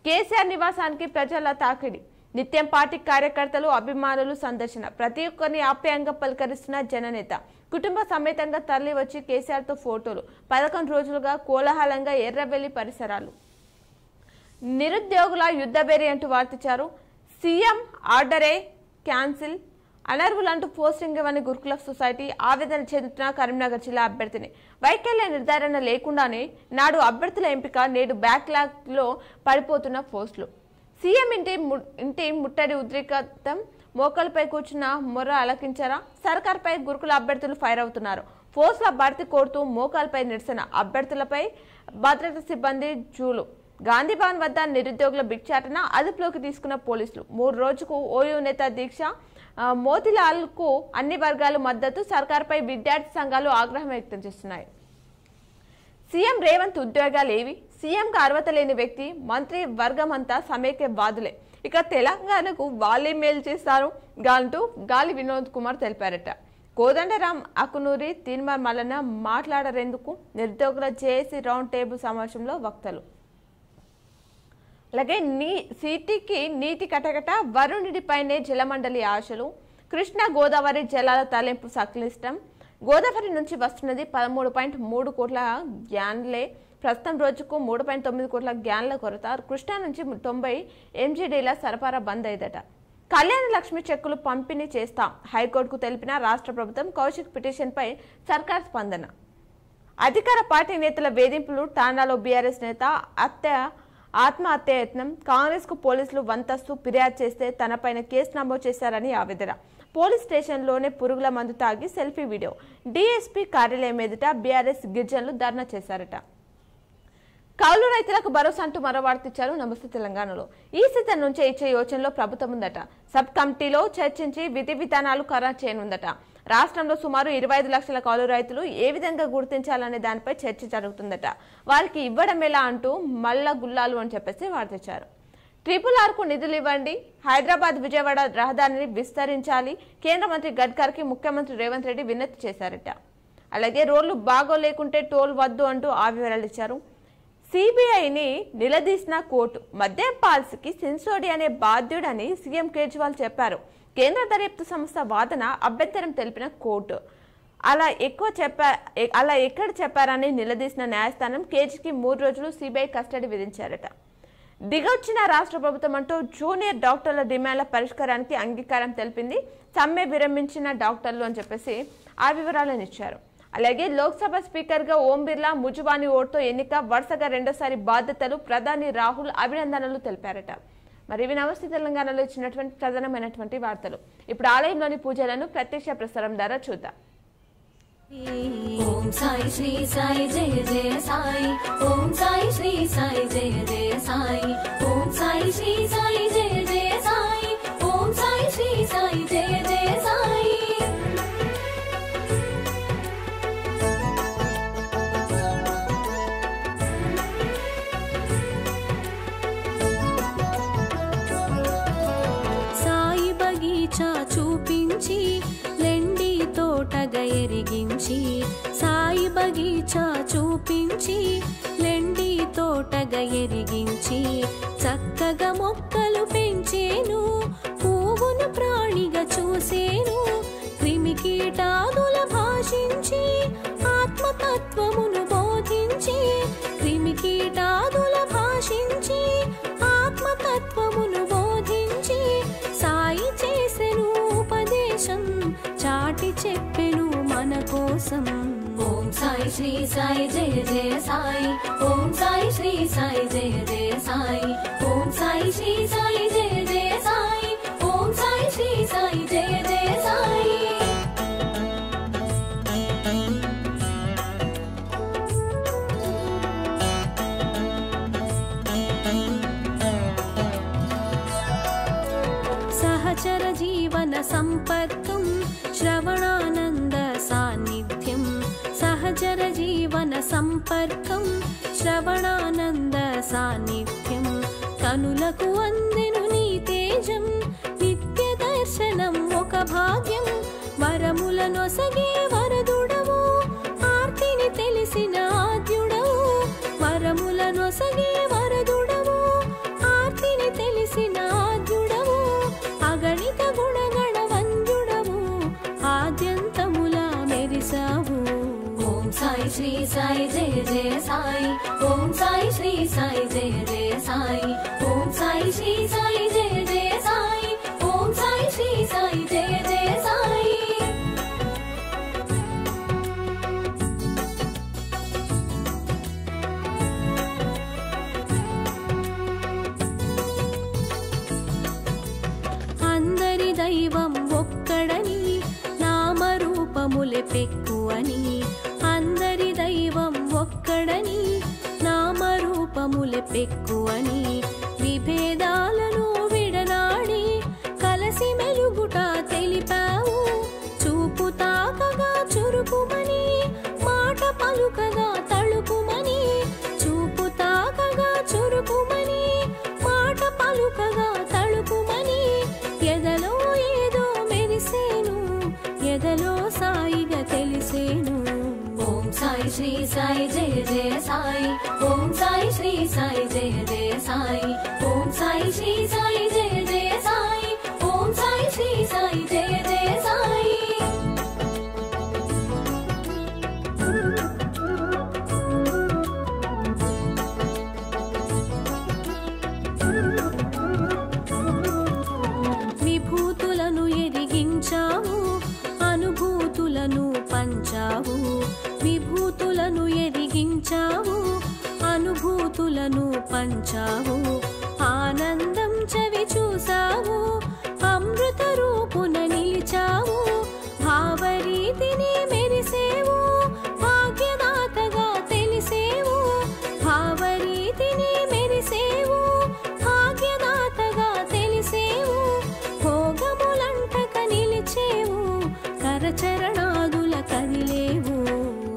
కేసీఆర్ నివాసానికి ప్రజల తాకిడి. నిత్యం పార్టీ కార్యకర్తలు, అభిమానులు సందర్శన. ప్రతి ఒక్కరిని ఆప్యాయంగా పలకరిస్తున్న జననేత. కుటుంబ సమేతంగా తరలి వచ్చి కేసీఆర్ తో ఫోటోలు. 11 రోజులుగా కోలాహలంగా ఎర్రవెల్లి పరిసరాలు. నిరుద్యోగుల యుద్ధబేరి అంటూ వార్తించారు. సీఎం ఆర్డరే క్యాన్సిల్. అనర్హులంటూ పోస్టింగ్ ఇవ్వని గురుకుల సొసైటీ. ఆవేదన చెందుతున్న కరీంనగర్ జిల్లా అభ్యర్థిని. వైకల్య నిర్ధారణ లేకుండానే నాడు అభ్యర్థుల ఎంపిక. నేడు బ్యాక్లాగ్ లో పడిపోతున్న పోస్టులు. సీఎం ఇంటి ముట్టడి ఉద్రిక్తం. మోకలపై కూర్చున్న మొర్ర అలకించారా? సర్కార్పై గురుకుల అభ్యర్థులు ఫైర్ అవుతున్నారు. పోస్టుల భర్తీ కోరుతూ మోకాలపై నిరసన. అభ్యర్థులపై భద్రతా సిబ్బంది జూలు. గాంధీభవన్ వద్ద నిరుద్యోగుల భిక్షాటన. అదుపులోకి తీసుకున్న పోలీసులు. 3 రోజుకు ఓయూ నేత దీక్ష. మోతిలాల్ కు అన్ని వర్గాలు మద్దతు. సర్కార్పై విద్యార్థి సంఘాలు ఆగ్రహం వ్యక్తం చేస్తున్నాయి. సీఎం రేవంత్ ఉద్యోగాలేవి? సీఎంకు అర్హత లేని వ్యక్తి. మంత్రి వర్గం అంతా సమైక్య బాధులే. ఇక తెలంగాణకు వాళ్ళే మేలు చేస్తారు అంటూ గాలి వినోద్ కుమార్ తెలిపారట. కోదండరాం, అకునూరి, తీన్మార్ మల్లన్న మాట్లాడరేందుకు? నిరుద్యోగుల జేఏసీ రౌండ్ టేబుల్ సమావేశంలో వక్తలు. అలాగే సిటీకి నీటి కటకట. వరుణుడిపైనే జలమండలి ఆశలు. కృష్ణా గోదావరి జలాల తరలింపు సంక్లిష్టం. గోదావరి నుంచి వస్తున్నది 13.3 కోట్ల గ్యాన్లే. ప్రస్తుతం రోజుకు 3.9 కోట్ల గ్యాన్ల కొరత. కృష్ణా నుంచి 90 MGDల సరఫరా బంద్ అయిందట. కళ్యాణ లక్ష్మి చెక్కులు పంపిణీ చేస్తాం హైకోర్టుకు తెలిపిన రాష్ట్ర ప్రభుత్వం. కౌశిక్ పిటిషన్ పై సర్కార్ స్పందన. అధికార పార్టీ నేతల వేధింపులు, తాండాలో బీఆర్ఎస్ నేత ఆత్మహత్యాయత్నం, కాంగ్రెస్ కు పోలీసులు వంతస్తు ఫిర్యాదు చేస్తే తనపైన కేసు నమోదు చేశారని ఆవేదన. పోలీస్ స్టేషన్లోనే పురుగుల మందు తాగి సెల్ఫీ వీడియో. డీఎస్పీ కార్యాలయం ఎదుట బీఆర్ఎస్ గిరిజనులు ధర్నా చేశారట. కౌలు రైతులకు భరోసా అంటూ మరో వార్త ఇచ్చారు నమస్తే తెలంగాణలో. ఈ సీజన్ నుంచే ఇచ్చే యోచనలో ప్రభుత్వం ఉందట. సబ్ కమిటీలో చర్చించి విధి విధానాలు ఖరారు చేయనుందట. రాష్ట్రంలో సుమారు 25 లక్షల కౌలు రైతులు ఏ విధంగా గుర్తించాలనే దానిపై చర్చ జరుగుతుందట. వారికి ఇవ్వడం ఎలా అంటూ మల్ల గుల్లాలు అని చెప్పేసి వార్తించారు. RRR కు నిధులు ఇవ్వండి, హైదరాబాద్ విజయవాడ రహదారిని విస్తరించాలి, కేంద్ర మంత్రి గడ్కర్కి ముఖ్యమంత్రి రేవంత్ రెడ్డి వినతి చేశారట. అలాగే రోడ్లు బాగోలేకుంటే టోల్ వద్దు అంటూ ఆ వివరాలు ఇచ్చారు. సిబిఐని నిలదీసిన కోర్టు, మద్యం పాలసీకి సిన్సోడి అనే బాధ్యుడని సీఎం కేజ్రీవాల్ చెప్పారు. కేంద్ర దర్యాప్తు సంస్థ వాదన అభ్యంతరం తెలిపిన కోర్టు అలా ఎక్కడ చెప్పారని నిలదీసిన న్యాయస్థానం కేజ్రీకి 3 రోజులు సిబిఐ కస్టడీ విధించారట. దిగొచ్చిన రాష్ట్ర ప్రభుత్వం అంటూ జూనియర్ డాక్టర్ల డిమాండ్ల పరిష్కారానికి అంగీకారం తెలిపింది. సమ్మె విరమించిన డాక్టర్లు అని చెప్పేసి ఆ వివరాలను ఇచ్చారు. అలాగే లోక్సభ స్పీకర్ గా ఓం బిర్లా ముజువాని ఓటుతో ఎన్నిక, వరుసగా రెండోసారి బాధ్యతలు, ప్రధాని రాహుల్ అభినందనలు తెలిపారట. మరి ఇవి నమస్తే తెలంగాణలో ఇచ్చినటువంటి ప్రధానమైనటువంటి వార్తలు. ఇప్పుడు ఆలయంలోని పూజలను ప్రత్యక్ష ప్రసారం ద్వారా చూద్దాం. ఓం సాయి శ్రీ సాయి జయ జయ సాయి, ఓం సాయి శ్రీ సాయి జయ జయ సాయి, ఓం సాయి శ్రీ సాయి జయ జయ సాయి, ఓం సాయి శ్రీ సాయి జయ జయ సాయి. సాయి బగీచా చూపించి లెండి తోటగా ఎరిగించి, సాయి బగీచా చూపించి లెండి తోటగా ఎరిగించి, చక్కగా మొక్కలు పెంచేను, పువ్వును ప్రాణిగా చూసేను, క్రిమి కీటాదుల భాషించి ఆత్మతత్వమును బోధించి, క్రిమి కీటాదుల భాషించి ఆత్మతత్వమును బోధించి, సాయి చేసెను ఉపదేశం, చాటి చెప్పెను మన కోసం. ఓం సాయి శ్రీ సాయి జయ జయ సాయి, ఓం సాయి శ్రీ సాయి జయ జయ సాయి, ఓం సాయి శ్రీ సాయి జయ జయ సాయి, ఓం సాయి శ్రీ సాయి జయ జయ సాయి. సహచర జీవన సంపర్కం, శ్రవణానంద సాన్నిధ్యం, సహచర జీవన సంపర్కం, శ్రవణానంద సాన్నిధ్యం, కనులకు అందెను నీ తేజం, నిత్య దర్శనం ఒక భాగ్యం, వరములనొసగే వరదుడవు, ఆర్తిని తెలిసిన ఆద్యుడవు, వరములనొసగే వరదుడవు, ఆర్తిని తెలిసిన ఆద్యుడవు, అగణిత గుణగణ వంజుడవు, ఆద్యంతముల మెరిసావు. ఓం సాయి శ్రీ సాయి జయ జయ సాయి, ఓం సాయి శ్రీ సాయి జయ జయ సాయి, ఓం సాయి శ్రీ సాయి జయ జయ సాయి, ఓం సాయి శ్రీ సాయి జయ జయ సాయి. అందరి దైవం ఒక్కడని, నామరూపములే పెక్కువని, అందరి దైవం ఒక్కడని, నామరూపములే పెక్కువని, విభేదాలను విడనాడి కలసి మెలుగుట తెలిపావు, చూపు తాకగా చురుకుమని, మాట పలుకగా తళుకుమని, చూపు తాకగా చురుకుమని, మాట పలుకగా తళుకుమని, ఎదలో ఏదో మెరిసేను, ఎదలో సాయిగా తెలిసేను. ఓం సాయి శ్రీ సాయి జయ జయ సాయి, ఓం సాయి శ్రీ సాయి జయ జయ సాయి, ఓం సాయి శ్రీ సాయి జయ జయ సాయి, ఓం సాయి శ్రీ సాయి జయ జయ సాయి. విభూతులను ఎరిగించావు, అనుభూతులను పంచావు, విభూ విభూతులను ఎదిగించావు, అనుభూతులను పంచావు, ఆనందం చవి చూసావు, అమృత రూపున నిలిచావు, భావరీతిని మెరిసేవు, భాగ్యదాతగా తెలిసేవు, భావరీతిని మెరిసేవు, భాగ్యదాతగా తెలిసేవు, భోగములంటక నిలిచేవు, కరచరణాదుల కదిలేవు.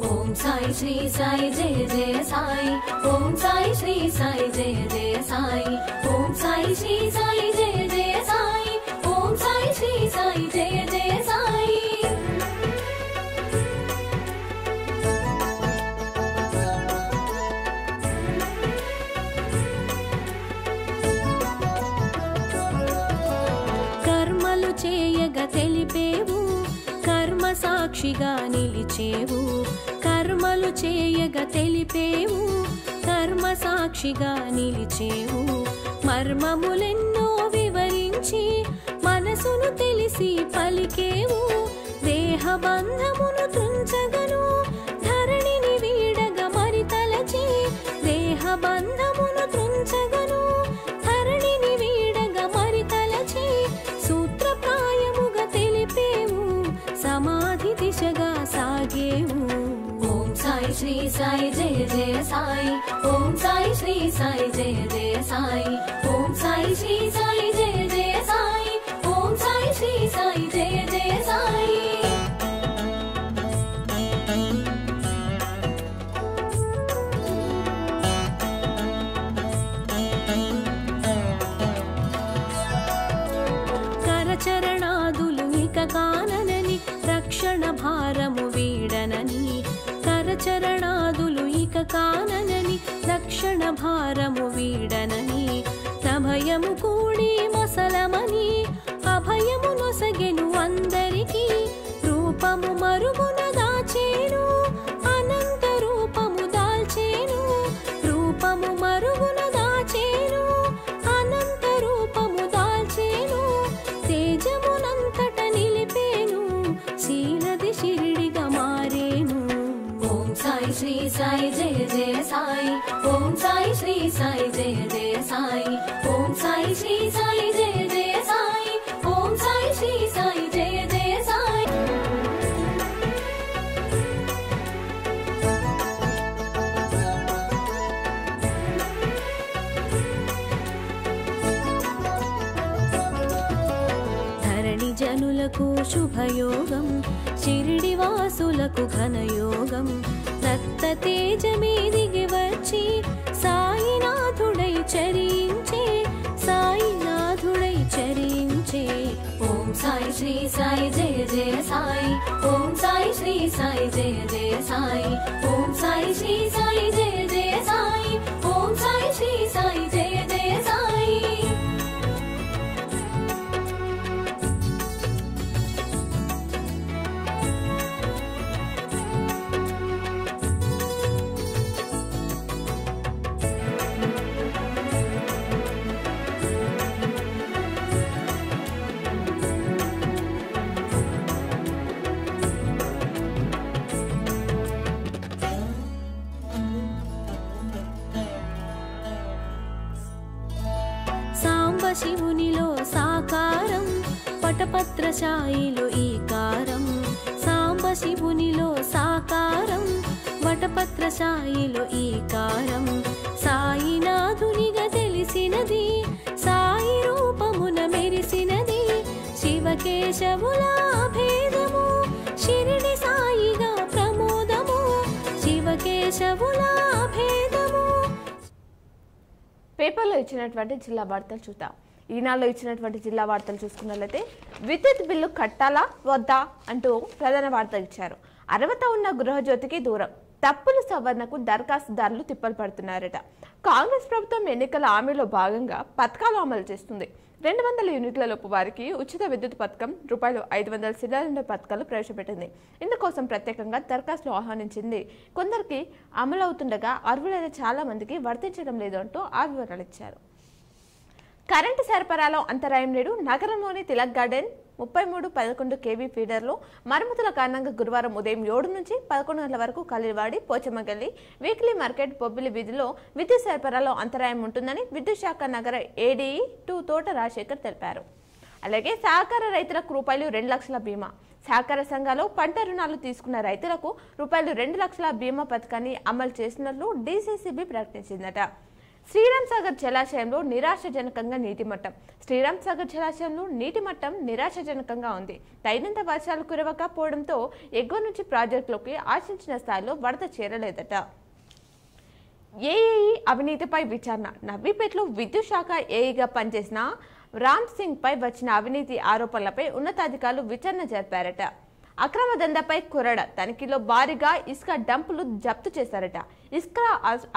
ఓం సాయి శ్రీ సాయి జయ జయ సాయి, ఓం సాయి శ్రీ సాయి జయ జయ సాయి, ఓం సాయి శ్రీ సాయి జయ జయ సాయి, ఓం సాయి శ్రీ సాయి జయ జయ సాయి. కర్మలు చేయగ తెలిపేవు, కర్మ సాక్షిగా నిలిచేవు, కర్మలు చేయగ తెలిపేవు, కర్మ సాక్షిగా నిలిచేవు, మర్మములెన్నో వివరించి మనసును తెలిసి పలికేవు, దేహబంధమును తుంచగను ధరణిని వీడగ మరి తలచి, దేహబంధమును తుంచగను ధరణిని వీడగ మరి తలచి, సూత్రప్రాయముగా తెలిపేవు, సమాధి దిశగా సాగేవు. ఓం సాయి శ్రీ సాయి జయ జయ సాయి, ఓం సాయి శ్రీ సాయి జయ జయ సాయి, ఓం సాయి శ్రీ సాయి జయ జయ సాయి, ఓం సాయి శ్రీ సాయి జయ జయ సాయి. కరచరణాదులు ఇక కాననని, రక్షణ భారము వీడనని, కరచరణాదులు ఇక కాననని, రక్షణ భారము వీడనని, నభయము కూడి మసలమని, అభయము నొసగెను అందరికి, రూపము మరుగున దాచేను, అనంత రూపము దాల్చేను, రూపము మరుగున దాచేను, అనంత రూపము దాల్చేను, తేజమునంతట నిలిపేను, శీలది షిరిడిగా మారేను. ఓం సాయి శ్రీ సాయి జయ జయ సాయి, ఓం సాయి శ్రీ సాయి జయ జయ సాయి, ఓం సాయి శ్రీ సాయి జయ జయ సాయి, ఓం సాయి శ్రీ సాయి జయ జయ సాయి. ధరణి జనులకు శుభయోగం, షిరిడి వాసులకు ఘనయోగం, దత్త తేజమే దిగి వచ్చి సాయినాథుడై చరించే, సాయినాథుడై చరించే. ఓం సాయి శ్రీ సాయి జయ జయ సాయి, ఓం సాయి శ్రీ సాయి జయ జయ సాయి, ఓం సాయి శ్రీ సాయి జయ జయ సాయి, ఓం సాయి శ్రీ సాయి జయ జయ సాయి. శివునిలో సాకారం, వటపత్రశాయిలో ఈకారం, సాంబ శివునిలో సాకారం, వటపత్రశాయిలో ఈకారం, సాయినాథునిగా తెలిసినది, సాయి రూపమున మెరిసినది, శివకేశవుల భేదము, షిరిడి సాయిగా ప్రమోదము, శివకేశవుల భేదము. పేపర్లో ఇచ్చినటువంటి జిల్లా వార్తలు చూద్దాం. ఈనాడులో ఇచ్చినటువంటి జిల్లా వార్తలు చూసుకున్నట్లయితే విద్యుత్ బిల్లు కట్టాలా వద్దా అంటూ ప్రధాన వార్త ఇచ్చారు. అర్హత ఉన్న గృహజ్యోతికి దూరం, తప్పుల సవరణకు దరఖాస్తుదారులు తిప్పలు పడుతున్నారట. కాంగ్రెస్ ప్రభుత్వం ఎన్నికల హామీలో భాగంగా పథకాలు అమలు చేస్తుంది. 200 యూనిట్ల లోపు వారికి ఉచిత విద్యుత్ పథకం, ₹500 సిలిండర్ పథకాలు ప్రవేశపెట్టింది. ఇందుకోసం ప్రత్యేకంగా దరఖాస్తులు ఆహ్వానించింది. కొందరికి అమలవుతుండగా అర్హులైన చాలా మందికి వర్తించడం లేదు అంటూ ఆ వివరాలు ఇచ్చారు. కరెంటు సరఫరాలో అంతరాయం నేడు. నగరంలోని తిలక్ గార్డెన్, 33-11 kV ఫీడర్లు మరమ్మతుల కారణంగా గురువారం ఉదయం 7 నుంచి 11 గంటల వరకు కలివాడి పోచమ్మగల్లి వీక్లీ మార్కెట్ బొబ్బిలి వీధిలో విద్యుత్ సరఫరాలో అంతరాయం ఉంటుందని విద్యుత్ శాఖ నగర ఏడీఈ 2 తోట రాజశేఖర్ తెలిపారు. అలాగే సహకార రైతులకు రూపాయలు 2 లక్షల బీమా. సహకార సంఘాలు పంట రుణాలు తీసుకున్న రైతులకు రూపాయలు 2 లక్షల బీమా పథకాన్ని అమలు చేసినట్లు డీసీసీబీ ప్రకటించిందట. శ్రీరామ్ సాగర్ జలాశయంలో నిరాశజనకంగా నీటి మట్టం. శ్రీరామ్ సాగర్ జలాశయంలో నీటి మట్టం నిరాశజనకంగా ఉంది. తగినంత వర్షాలు కురవకపోవడంతో ఎగువ నుంచి ప్రాజెక్టులోకి ఆశించిన స్థాయిలో వరద చేరలేదట. ఏఈ అవినీతిపై విచారణ. నవీపేటలో విద్యుత్ శాఖ ఏఈగా పనిచేసిన రామ్ సింగ్ పై వచ్చిన అవినీతి ఆరోపణలపై ఉన్నతాధికారులు విచారణ జరిపారట. అక్రమ దందాపై కొరడ. తనిఖీలో భారీగా ఇసుక డంపులు జప్తు చేశారట. ఇసుక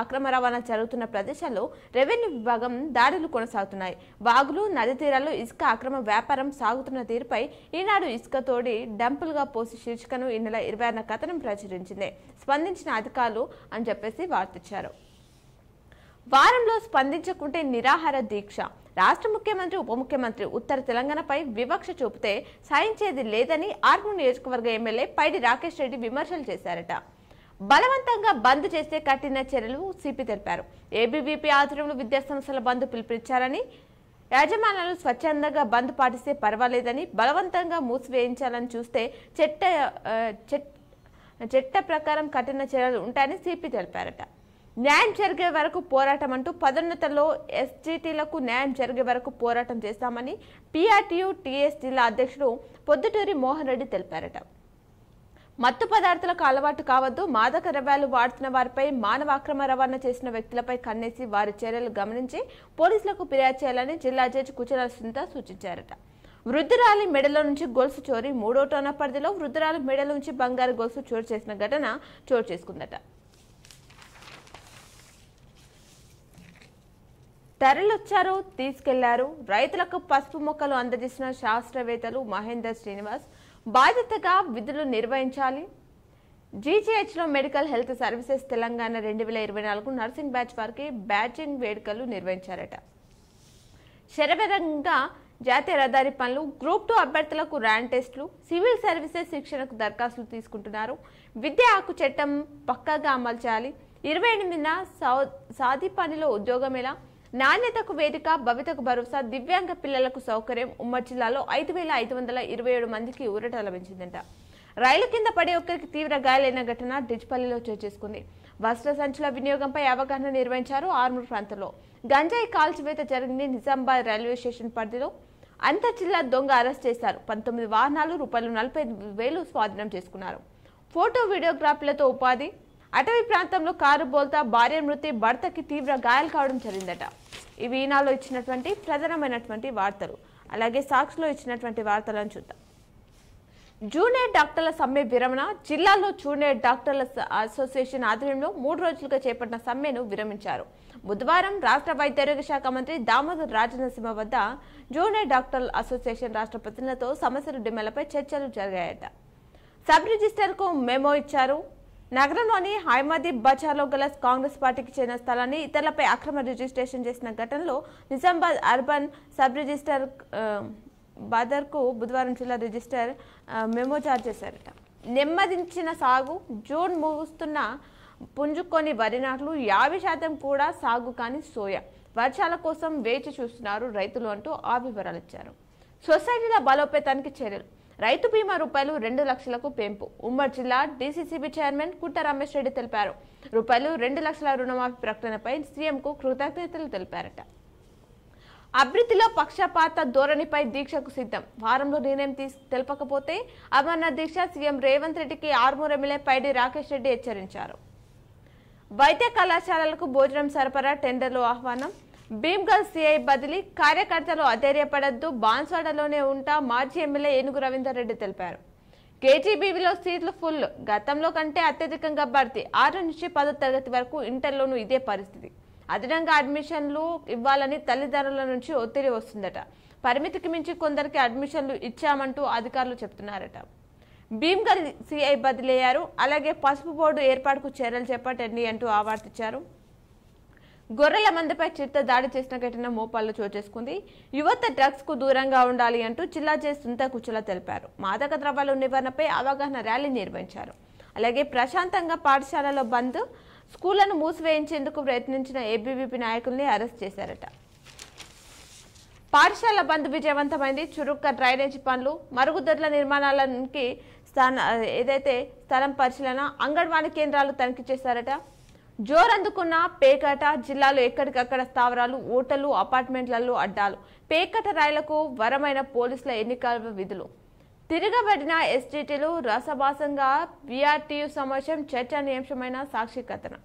అక్రమ రవాణా జరుగుతున్న ప్రదేశాల్లో రెవెన్యూ విభాగం దాడులు కొనసాగుతున్నాయి. వాగులు, నది తీరాల్లో ఇసుక అక్రమ వ్యాపారం సాగుతున్న తీరుపై ఈనాడు ఇసుక తోడి డంపులుగా పోసి శీర్షికను ఈ నెల 26న కథనం ప్రచురించింది. స్పందించిన అధికారులు అని చెప్పేసి వార్తిచ్చారు. వారంలో స్పందించకుంటే నిరాహార దీక్ష. రాష్ట్ర ముఖ్యమంత్రి, ఉప ముఖ్యమంత్రి ఉత్తర తెలంగాణపై వివక్ష చూపితే సాయించేది లేదని ఆర్మూర్ నియోజకవర్గ ఎమ్మెల్యే పైడి రాకేష్ రెడ్డి విమర్శలు చేశారట. బలవంతంగా బంద్ చేస్తే కఠిన చర్యలు సిపి తెలిపారు. ఏబీవీపీ ఆధ్వర్యంలో విద్యాసంస్థల బంద్ పిలుపునిచ్చారని, యాజమాన్యాలు స్వచ్ఛందంగా బంద్ పాటిస్తే పర్వాలేదని, బలవంతంగా మూసివేయించాలని చూస్తే చట్ట ప్రకారం కఠిన చర్యలు ఉంటాయని సిపి తెలిపారట. న్యాయం జరిగే వరకు పోరాటం అంటూ పదోన్నతల్లో ఎస్జీటీలకు న్యాయం జరిగే వరకు పోరాటం చేస్తామని పీఆర్టీయూ టీఎస్ జిల్లా అధ్యక్షుడు పొద్దుటూరి మోహన్ రెడ్డి తెలిపారట. మత్తు పదార్థాలకు అలవాటు కావద్దు. మాదక ద్రవ్యాలు వాడుతున్న వారిపై, మానవ అక్రమ రవాణా చేసిన వ్యక్తులపై కన్నేసి వారి చర్యలు గమనించి పోలీసులకు ఫిర్యాదు చేయాలని జిల్లా జడ్జి కుచల సునీత సూచించారట. వృద్ధురాలి మెడలో నుంచి గొలుసు చోరీ. 3వ టోన పరిధిలో వృద్ధురాలి మెడల నుంచి బంగారు గొలుసు చోటు చేసిన ఘటన చోటు చేసుకుందట. తరలిొచ్చారు, తీసుకెళ్లారు. రైతులకు పసుపు మొక్కలు అందజేసిన శాస్త్రవేత్తలు మహేందర్ శ్రీనివాస్ బాధ్యతగా విధులు నిర్వహించాలి. జీజీహెచ్లో medical health services Telangana 2024 nursing batch వారికి బ్యాచింగ్ వేడుకలు నిర్వహించారట. శరవేగంగా జాతీయ రహదారి పనులు, గ్రూప్ 2 అభ్యర్థులకు ర్యాంక్ టెస్టులు, సివిల్ సర్వీసెస్ శిక్షణకు దరఖాస్తులు తీసుకుంటున్నారు. విద్యా హక్కు చట్టం పక్కాగా అమలు చేయాలి. 28న సాది పనిలో ఉద్యోగమేళ, నాణ్యతకు వేదిక, భవితకు భరోసా, దివ్యాంగ పిల్లలకు సౌకర్యం. ఉమ్మడి జిల్లాలో 5,527 మందికి ఊరట లభించిందంట. రైలు కింద పడి ఒక్కరికి తీవ్ర గాయాలైన ఘటన డిచ్పల్లిలో చోటు చేసుకుంది. వస్త్ర సంచుల వినియోగంపై అవగాహన నిర్వహించారు. ఆర్మూర్ ప్రాంతంలో గంజాయి కాల్చివేత జరిగింది. నిజామాబాద్ రైల్వే స్టేషన్ పరిధిలో అంతర్ జిల్లా దొంగ అరెస్ట్ చేశారు. 19 వాహనాలు, రూపాయలు 45,000 స్వాధీనం చేసుకున్నారు. ఫోటో వీడియోగ్రాఫీలతో ఉపాధి. అటవీ ప్రాంతంలో కారు బోల్తా, భార్య మృతి, భర్తకి తీవ్ర గాయాలు కావడం జరిగిందట. ఇవి ఈనాలో ఇచ్చినటువంటి ప్రధానమైనటువంటి వార్తలు. అలాగే సాక్షిలో ఇచ్చినటువంటి వార్తలను చూద్దాం. జూనియర్ డాక్టర్ల సమ్మె విరమణ. జిల్లాలో జూనియర్ డాక్టర్ల అసోసియేషన్ ఆధ్వర్యంలో 3 రోజులుగా చేపట్టిన సమ్మెను విరమించారు. బుధవారం రాష్ట్ర వైద్యారోగ్య శాఖ మంత్రి దామోదర్ రాజనరసింహ వద్ద జూనియర్ డాక్టర్ల అసోసియేషన్ రాష్ట్ర ప్రతినిధులతో సమస్యల డిమాండ్లపై చర్చలు జరిగాయట. సబ్ రిజిస్టర్కు మెమో ఇచ్చారు. నగరంలోని హైమదీ బజార్లో గల కాంగ్రెస్ పార్టీకి చెందిన స్థలాన్ని ఇతరులపై అక్రమ రిజిస్ట్రేషన్ చేసిన ఘటనలో నిజామాబాద్ అర్బన్ సబ్ రిజిస్టర్ బదర్కు బుధవారం జిల్లా రిజిస్టర్ మెమో జారీ చేశారట. నెమ్మదించిన సాగు. జూన్ ముగుస్తున్న పుంజుకొని వరి నాట్లు 50% కూడా సాగు కాని సోయా. వర్షాల కోసం వేచి చూస్తున్నారు రైతులు అంటూ ఆ వివరాలు ఇచ్చారు. సొసైటీల బలోపేతానికి చర్యలు. రైతు బీమా రూపాయలు 2 లక్షలకు పెంపు. ఉమ్మడి జిల్లా డీసీసీబీ చైర్మన్ కుట్ట రమేష్ రెడ్డి తెలిపారు. రూపాయలు 2 లక్షల రుణమాఫీ ప్రకటనపై సీఎంకు కృతజ్ఞతలు తెలిపారట. అభివృద్ధిలో పక్షపాత ధోరణిపై దీక్షకు సిద్ధం. వారంలో నిర్ణయం తెలపకపోతే అమర్నాథ్ దీక్ష. సీఎం రేవంత్ రెడ్డికి ఆర్మూర్ ఎమ్మెల్యే పైడి రాకేష్ రెడ్డి హెచ్చరించారు. వైద్య కళాశాలలకు భోజనం సరఫరా టెండర్లు ఆహ్వానం. భీమ్గల్ సిఐ బదిలీ. కార్యకర్తలు అధైర్యపడద్దు, బాన్స్వాడలోనే ఉంటా మాజీ ఎమ్మెల్యే ఏనుగు రవీందర్ రెడ్డి తెలిపారు. కేజీబీవీలో సీట్లు ఫుల్. గతంలో కంటే అత్యధికంగా భర్తీ. 6 నుంచి 10వ తరగతి వరకు ఇంటర్లోనూ ఇదే పరిస్థితి. అదనంగా అడ్మిషన్లు ఇవ్వాలని తల్లిదండ్రుల నుంచి ఒత్తిడి వస్తుందట. పరిమితికి మించి కొందరికి అడ్మిషన్లు ఇచ్చామంటూ అధికారులు చెప్తున్నారట. భీమ్గల్ సిఐ బదిలయ్యారు. అలాగే పసుపు బోర్డు ఏర్పాటుకు చర్యలు చేపట్టండి అంటూ ఆవార్తిచ్చారు. గొర్రెల మందపై చిరుత దాడి చేసిన ఘటన మోపాల్లో చోటు చేసుకుంది. యువత డ్రగ్స్ కు దూరంగా ఉండాలి అంటూ జిల్లా జడ్జి సుంతా కుచల తెలిపారు. మాదక ద్రవ్యాల నివారణపై అవగాహన ర్యాలీ నిర్వహించారు. అలాగే ప్రశాంతంగా పాఠశాలలో బంద్, స్కూళ్లను మూసివేయించేందుకు ప్రయత్నించిన ఏబీవీపీ నాయకుల్ని అరెస్ట్ చేశారట. పాఠశాల బంద్ విజయవంతమైంది. చురుగ్గా డ్రైనేజీ పనులు, మరుగుదొడ్ల నిర్మాణాలకి స్థలం పరిశీలన, అంగన్వాడీ కేంద్రాలు తనిఖీ చేశారట. జోరందుకున్న పేకాట, జిల్లాలో ఎక్కడికక్కడ స్థావరాలు, ఓటలు, అపార్ట్మెంట్లలో అడ్డాలు, పేకాట రాయిలకు వరమైన పోలీసుల ఎన్నికల విధులు, తిరగబడిన ఎస్టీటీలు, రసభాసంగా బీఆర్టీయూ సమావేశం, చర్చనీయాంశమైన సాక్షి కథనం.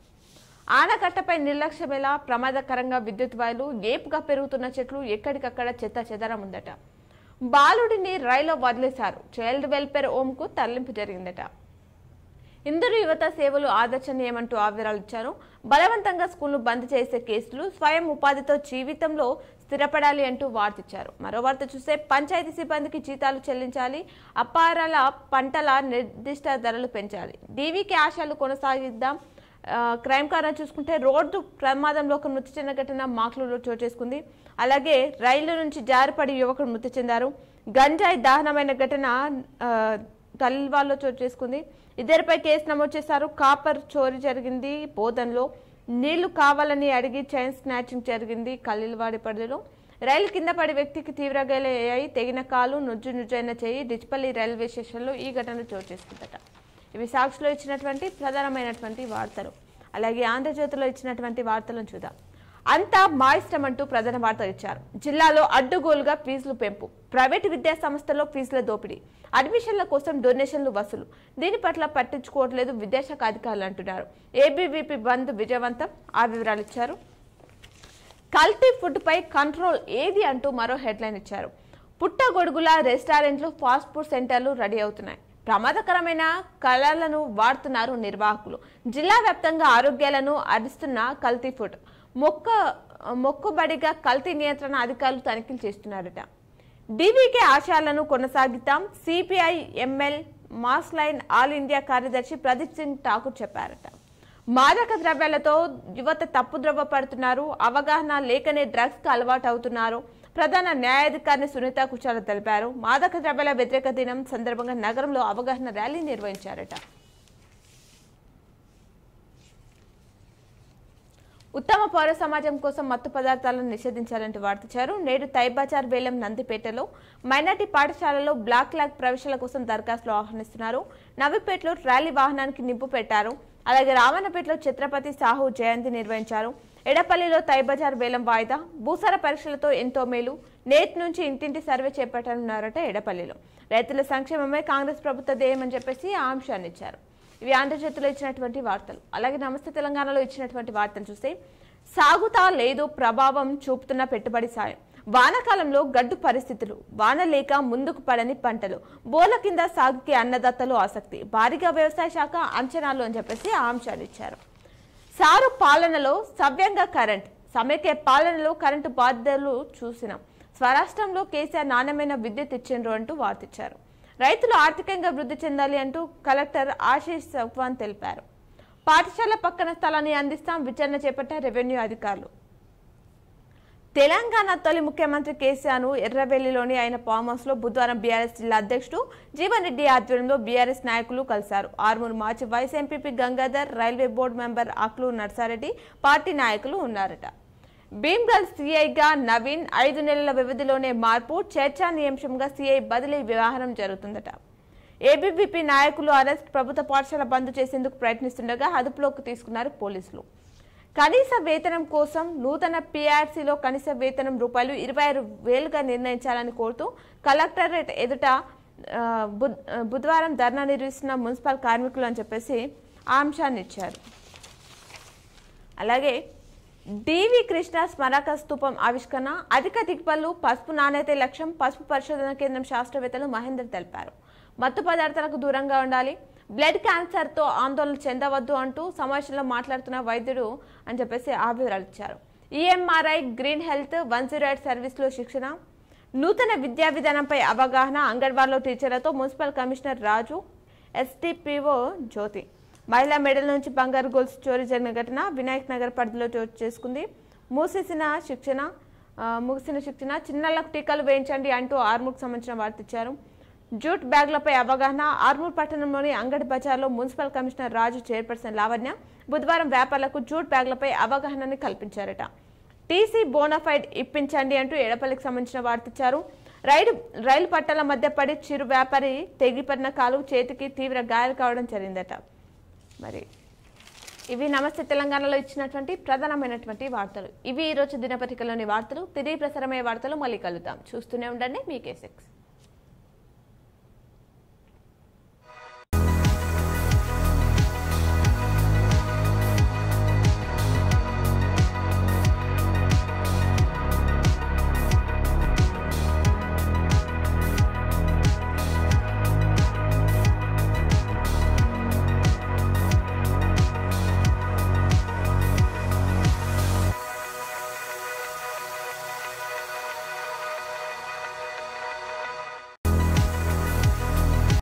ఆనకట్టపై నిర్లక్ష్యమేలా, ప్రమాదకరంగా విద్యుత్ వైర్లు, ఏపుగా పెరుగుతున్న చెట్లు, ఎక్కడికక్కడ చెత్త చెదరం ఉందట. బాలుడిని రైల్లో వదిలేశారు. చైల్డ్ వెల్ఫేర్ హోంకు తరలింపు జరిగిందట. ఇందరు యువత సేవలు ఆదర్శనీయమంటూ ఆవిరాలు ఇచ్చారు. బలవంతంగా స్కూల్ను బంద్ చేసే కేసులు, స్వయం ఉపాధితో జీవితంలో స్థిరపడాలి అంటూ వార్తిచ్చారు. మరో వార్త చూస్తే పంచాయతీ సిబ్బందికి జీతాలు చెల్లించాలి, అపారాల పంటల నిర్దిష్ట ధరలు పెంచాలి, డీవీకి ఆశలు కొనసాగిద్దాం. క్రైమ్ కారణం చూసుకుంటే రోడ్డు ప్రమాదంలో ఒక మృతి చెందిన ఘటన మాక్లూరులో చోటు చేసుకుంది. అలాగే రైలు నుంచి జారిపడి యువకుడు మృతి చెందారు. గంజాయి దహనమైన ఘటన తల్వాల్లో చోటు చేసుకుంది. ఇద్దరిపై కేసు నమోదు చేశారు. కాపర్ చోరీ జరిగింది బోధన్లో. నీళ్లు కావాలని అడిగి చైన్ స్నాచింగ్ జరిగింది కల్లిల్వాడి పరిధిలో. రైలు కింద పడి వ్యక్తికి తీవ్ర గాయాలయ్యాయి. తెగిన కాలు, నుజ్జైన చేయి. డిచ్పల్లి రైల్వే స్టేషన్లో ఈ ఘటన చోటు చేసుకుందట. ఇవి సాక్షిలో ఇచ్చినటువంటి ప్రధానమైనటువంటి వార్తలు. అలాగే ఆంధ్రజ్యోతిలో ఇచ్చినటువంటి వార్తలను చూద్దాం. అంతా మా ఇష్టం అంటూ ప్రధాన వార్తలు ఇచ్చారు. జిల్లాలో అడ్డుగోలుగా ఫీజులు పెంపు, ప్రైవేటు విద్యా సంస్థల్లో ఫీజుల దోపిడీ, అడ్మిషన్ల కోసం డొనేషన్లు వసూలు, దీని పట్ల పట్టించుకోవట్లేదు విద్యాశాఖ అధికారులు అంటున్నారు. ఏబీవీపీ బంద్ విజయవంతం, ఆ వివరాలు ఇచ్చారు. కల్తీ ఫుడ్ పై కంట్రోల్ ఏది అంటూ మరో హెడ్లైన్ ఇచ్చారు. పుట్టగొడుగుల రెస్టారెంట్లు, ఫాస్ట్ ఫుడ్ సెంటర్లు రెడీ అవుతున్నాయి. ప్రమాదకరమైన కళలను వాడుతున్నారు నిర్వాహకులు. జిల్లా వ్యాప్తంగా ఆరోగ్యాలను అరిస్తున్న కల్తీ ఫుడ్, మొక్కుబడిగా కల్తీ నియంత్రణ అధికారులు తనిఖీలు చేస్తున్నారట. డీవీకే ఆశయాలను కొనసాగిద్దాం, CPI ML mass line all India కార్యదర్శి ప్రదీప్ సింగ్ ఠాకూర్ చెప్పారట. మాదక ద్రవ్యాలతో యువత తప్పుద్రవ పడుతున్నారు, అవగాహన లేకనే డ్రగ్స్ కు అలవాటు అవుతున్నారు. ప్రధాన న్యాయాధికారిని సునీత కుచాల తెలిపారు. మాదక ద్రవ్యాల వ్యతిరేక దినం సందర్భంగా నగరంలో అవగాహన ర్యాలీ నిర్వహించారట. ఉత్తమ పౌర సమాజం కోసం మత్తు పదార్థాలను నిషేధించాలంటూ వార్తించారు. నేడు తైబజార్ వేలం నందిపేటలో మైనార్టీ పాఠశాలలో బ్లాక్ ఫ్లాగ్ ప్రవేశాల కోసం దరఖాస్తులు ఆహ్వానిస్తున్నారు. నవిపేటలో ర్యాలీ వాహనానికి నింపు పెట్టారు. అలాగే రామన్నపేటలో ఛత్రపతి సాహు జయంతి నిర్వహించారు. ఎడపల్లిలో తైబజార్ వేలం వాయిదా, భూసార పరీక్షలతో ఎంతో మేలు, నేటి నుంచి ఇంటింటి సర్వే చేపట్టనున్నారట. ఎడపల్లిలో రైతుల సంక్షేమమే కాంగ్రెస్ ప్రభుత్వ ధ్యేయమని చెప్పేసి ఆ అంశాన్ని ఇచ్చారు. ఇవి ఆంధ్రజ్యోతిలో ఇచ్చినటువంటి వార్తలు. అలాగే నమస్తే తెలంగాణలో ఇచ్చినటువంటి వార్తలు చూస్తే సాగుతా లేదు ప్రభావం చూపుతున్న పెట్టుబడి సాయం, వానాకాలంలో గడ్డు పరిస్థితులు, వాన లేక ముందుకు పడని పంటలు, బోర్ల కింద సాగుకి అన్నదాతలు ఆసక్తి, భారీగా వ్యవసాయ శాఖ అంచనాలు అని చెప్పేసి ఆ అంశాలు ఇచ్చారు. సారు పాలనలో సవ్యంగా కరెంట్, సమైక్య పాలనలో కరెంటు బాధ్యతలు చూసినాం, స్వరాష్ట్రంలో కేసీఆర్ నాణ్యమైన విద్యుత్ ఇచ్చిండ్రు అంటూ వార్తిచ్చారు. రైతులు ఆర్థికంగా వృద్ధి చెందాలి అంటూ కలెక్టర్ ఆశీష్ చౌహాన్ తెలిపారు. పాఠశాల పక్కన స్థలాన్ని అందిస్తాం, విచారణ చేపట్టారు రెవెన్యూ అధికారులు. తెలంగాణ తొలి ముఖ్యమంత్రి కేసీఆర్ను ఎర్రవెల్లిలోని ఆయన ఫామ్ హౌస్ లో బుధవారం బీఆర్ఎస్ జిల్లా అధ్యక్షుడు జీవన్ రెడ్డి ఆధ్వర్యంలో బీఆర్ఎస్ నాయకులు కలిశారు. ఆర్మూరు మాజీ vice MPP Gangadhar, railway board member Akluru Narsareddy party నాయకులు ఉన్నారట. భీమ్గల్ సీఐగా నవీన్, 5 నెలల వ్యవధిలోనే మార్పు, చర్చనీయాంశంగా సీఐ బదిలీ వ్యవహారం జరుగుతుందట. ఏబీవీపీ నాయకులు అరెస్ట్, ప్రభుత్వ పాఠశాల బంద్ చేసేందుకు ప్రయత్నిస్తుండగా అదుపులోకి తీసుకున్నారు పోలీసులు. కనీస వేతనం కోసం నూతన పీఆర్సీలో కనీస వేతనం రూపాయలు 26,000గా నిర్ణయించాలని కోరుతూ కలెక్టరేట్ ఎదుట బుధవారం ధర్నా నిర్వహిస్తున్న మున్సిపల్ కార్మికులు అని చెప్పేసి ఆ అంశాన్ని ఇచ్చారు. అలాగే డివి కృష్ణ స్మారక స్తూపం ఆవిష్కరణ, అధిక దిగుబడులు, పసుపు నాణ్యతే లక్ష్యం, పసుపు పరిశోధన కేంద్రం శాస్త్రవేత్తలు మహేందర్ తెలిపారు. మత్తు పదార్థాలకు దూరంగా ఉండాలి, బ్లడ్ క్యాన్సర్ తో ఆందోళన చెందవద్దు అంటూ సమావేశంలో మాట్లాడుతున్న వైద్యుడు అని చెప్పేసి ఆ వివరాలు ఇచ్చారు. ఈఎంఆర్ఐ, గ్రీన్ హెల్త్, 108 సర్వీస్ లో శిక్షణ, నూతన విద్యా విధానంపై అవగాహన, అంగన్వాడీలో టీచర్లతో మున్సిపల్ కమిషనర్ రాజు, ఎస్టీపీఓ జ్యోతి. మహిళా మెడల నుంచి బంగారు గొలుసు చోరీ జరిగిన ఘటన వినాయక్ నగర్ పరిధిలో చోటు చేసుకుంది. ముగిసిన శిక్షణ చిన్నలకు టీకాలు వేయించండి అంటూ ఆర్మూర్కు సంబంధించిన వార్త ఇచ్చారు. జూట్ బ్యాగులపై అవగాహన. ఆర్మూర్ పట్టణంలోని అంగడి బజార్లో మున్సిపల్ కమిషనర్ రాజు, చైర్పర్సన్ లావణ్య బుధవారం వ్యాపారులకు జూట్ బ్యాగులపై అవగాహనని కల్పించారట. టీసీ బోనాఫైడ్ ఇప్పించండి అంటూ ఎడపల్లికి సంబంధించిన వార్త ఇచ్చారు. రైలు పట్టాల మధ్య పడి చిరు వ్యాపారి తెగిపడిన కాలు, చేతికి తీవ్ర గాయాలు కావడం జరిగిందట. మరి ఇవి నమస్తే తెలంగాణలో ఇచ్చినటువంటి ప్రధానమైనటువంటి వార్తలు. ఇవి ఈరోజు దినపత్రికలోని వార్తలు. తిరిగి ప్రసారమయ్యే వార్తలు మళ్ళీ కలుద్దాం. చూస్తూనే ఉండండి మీకే6.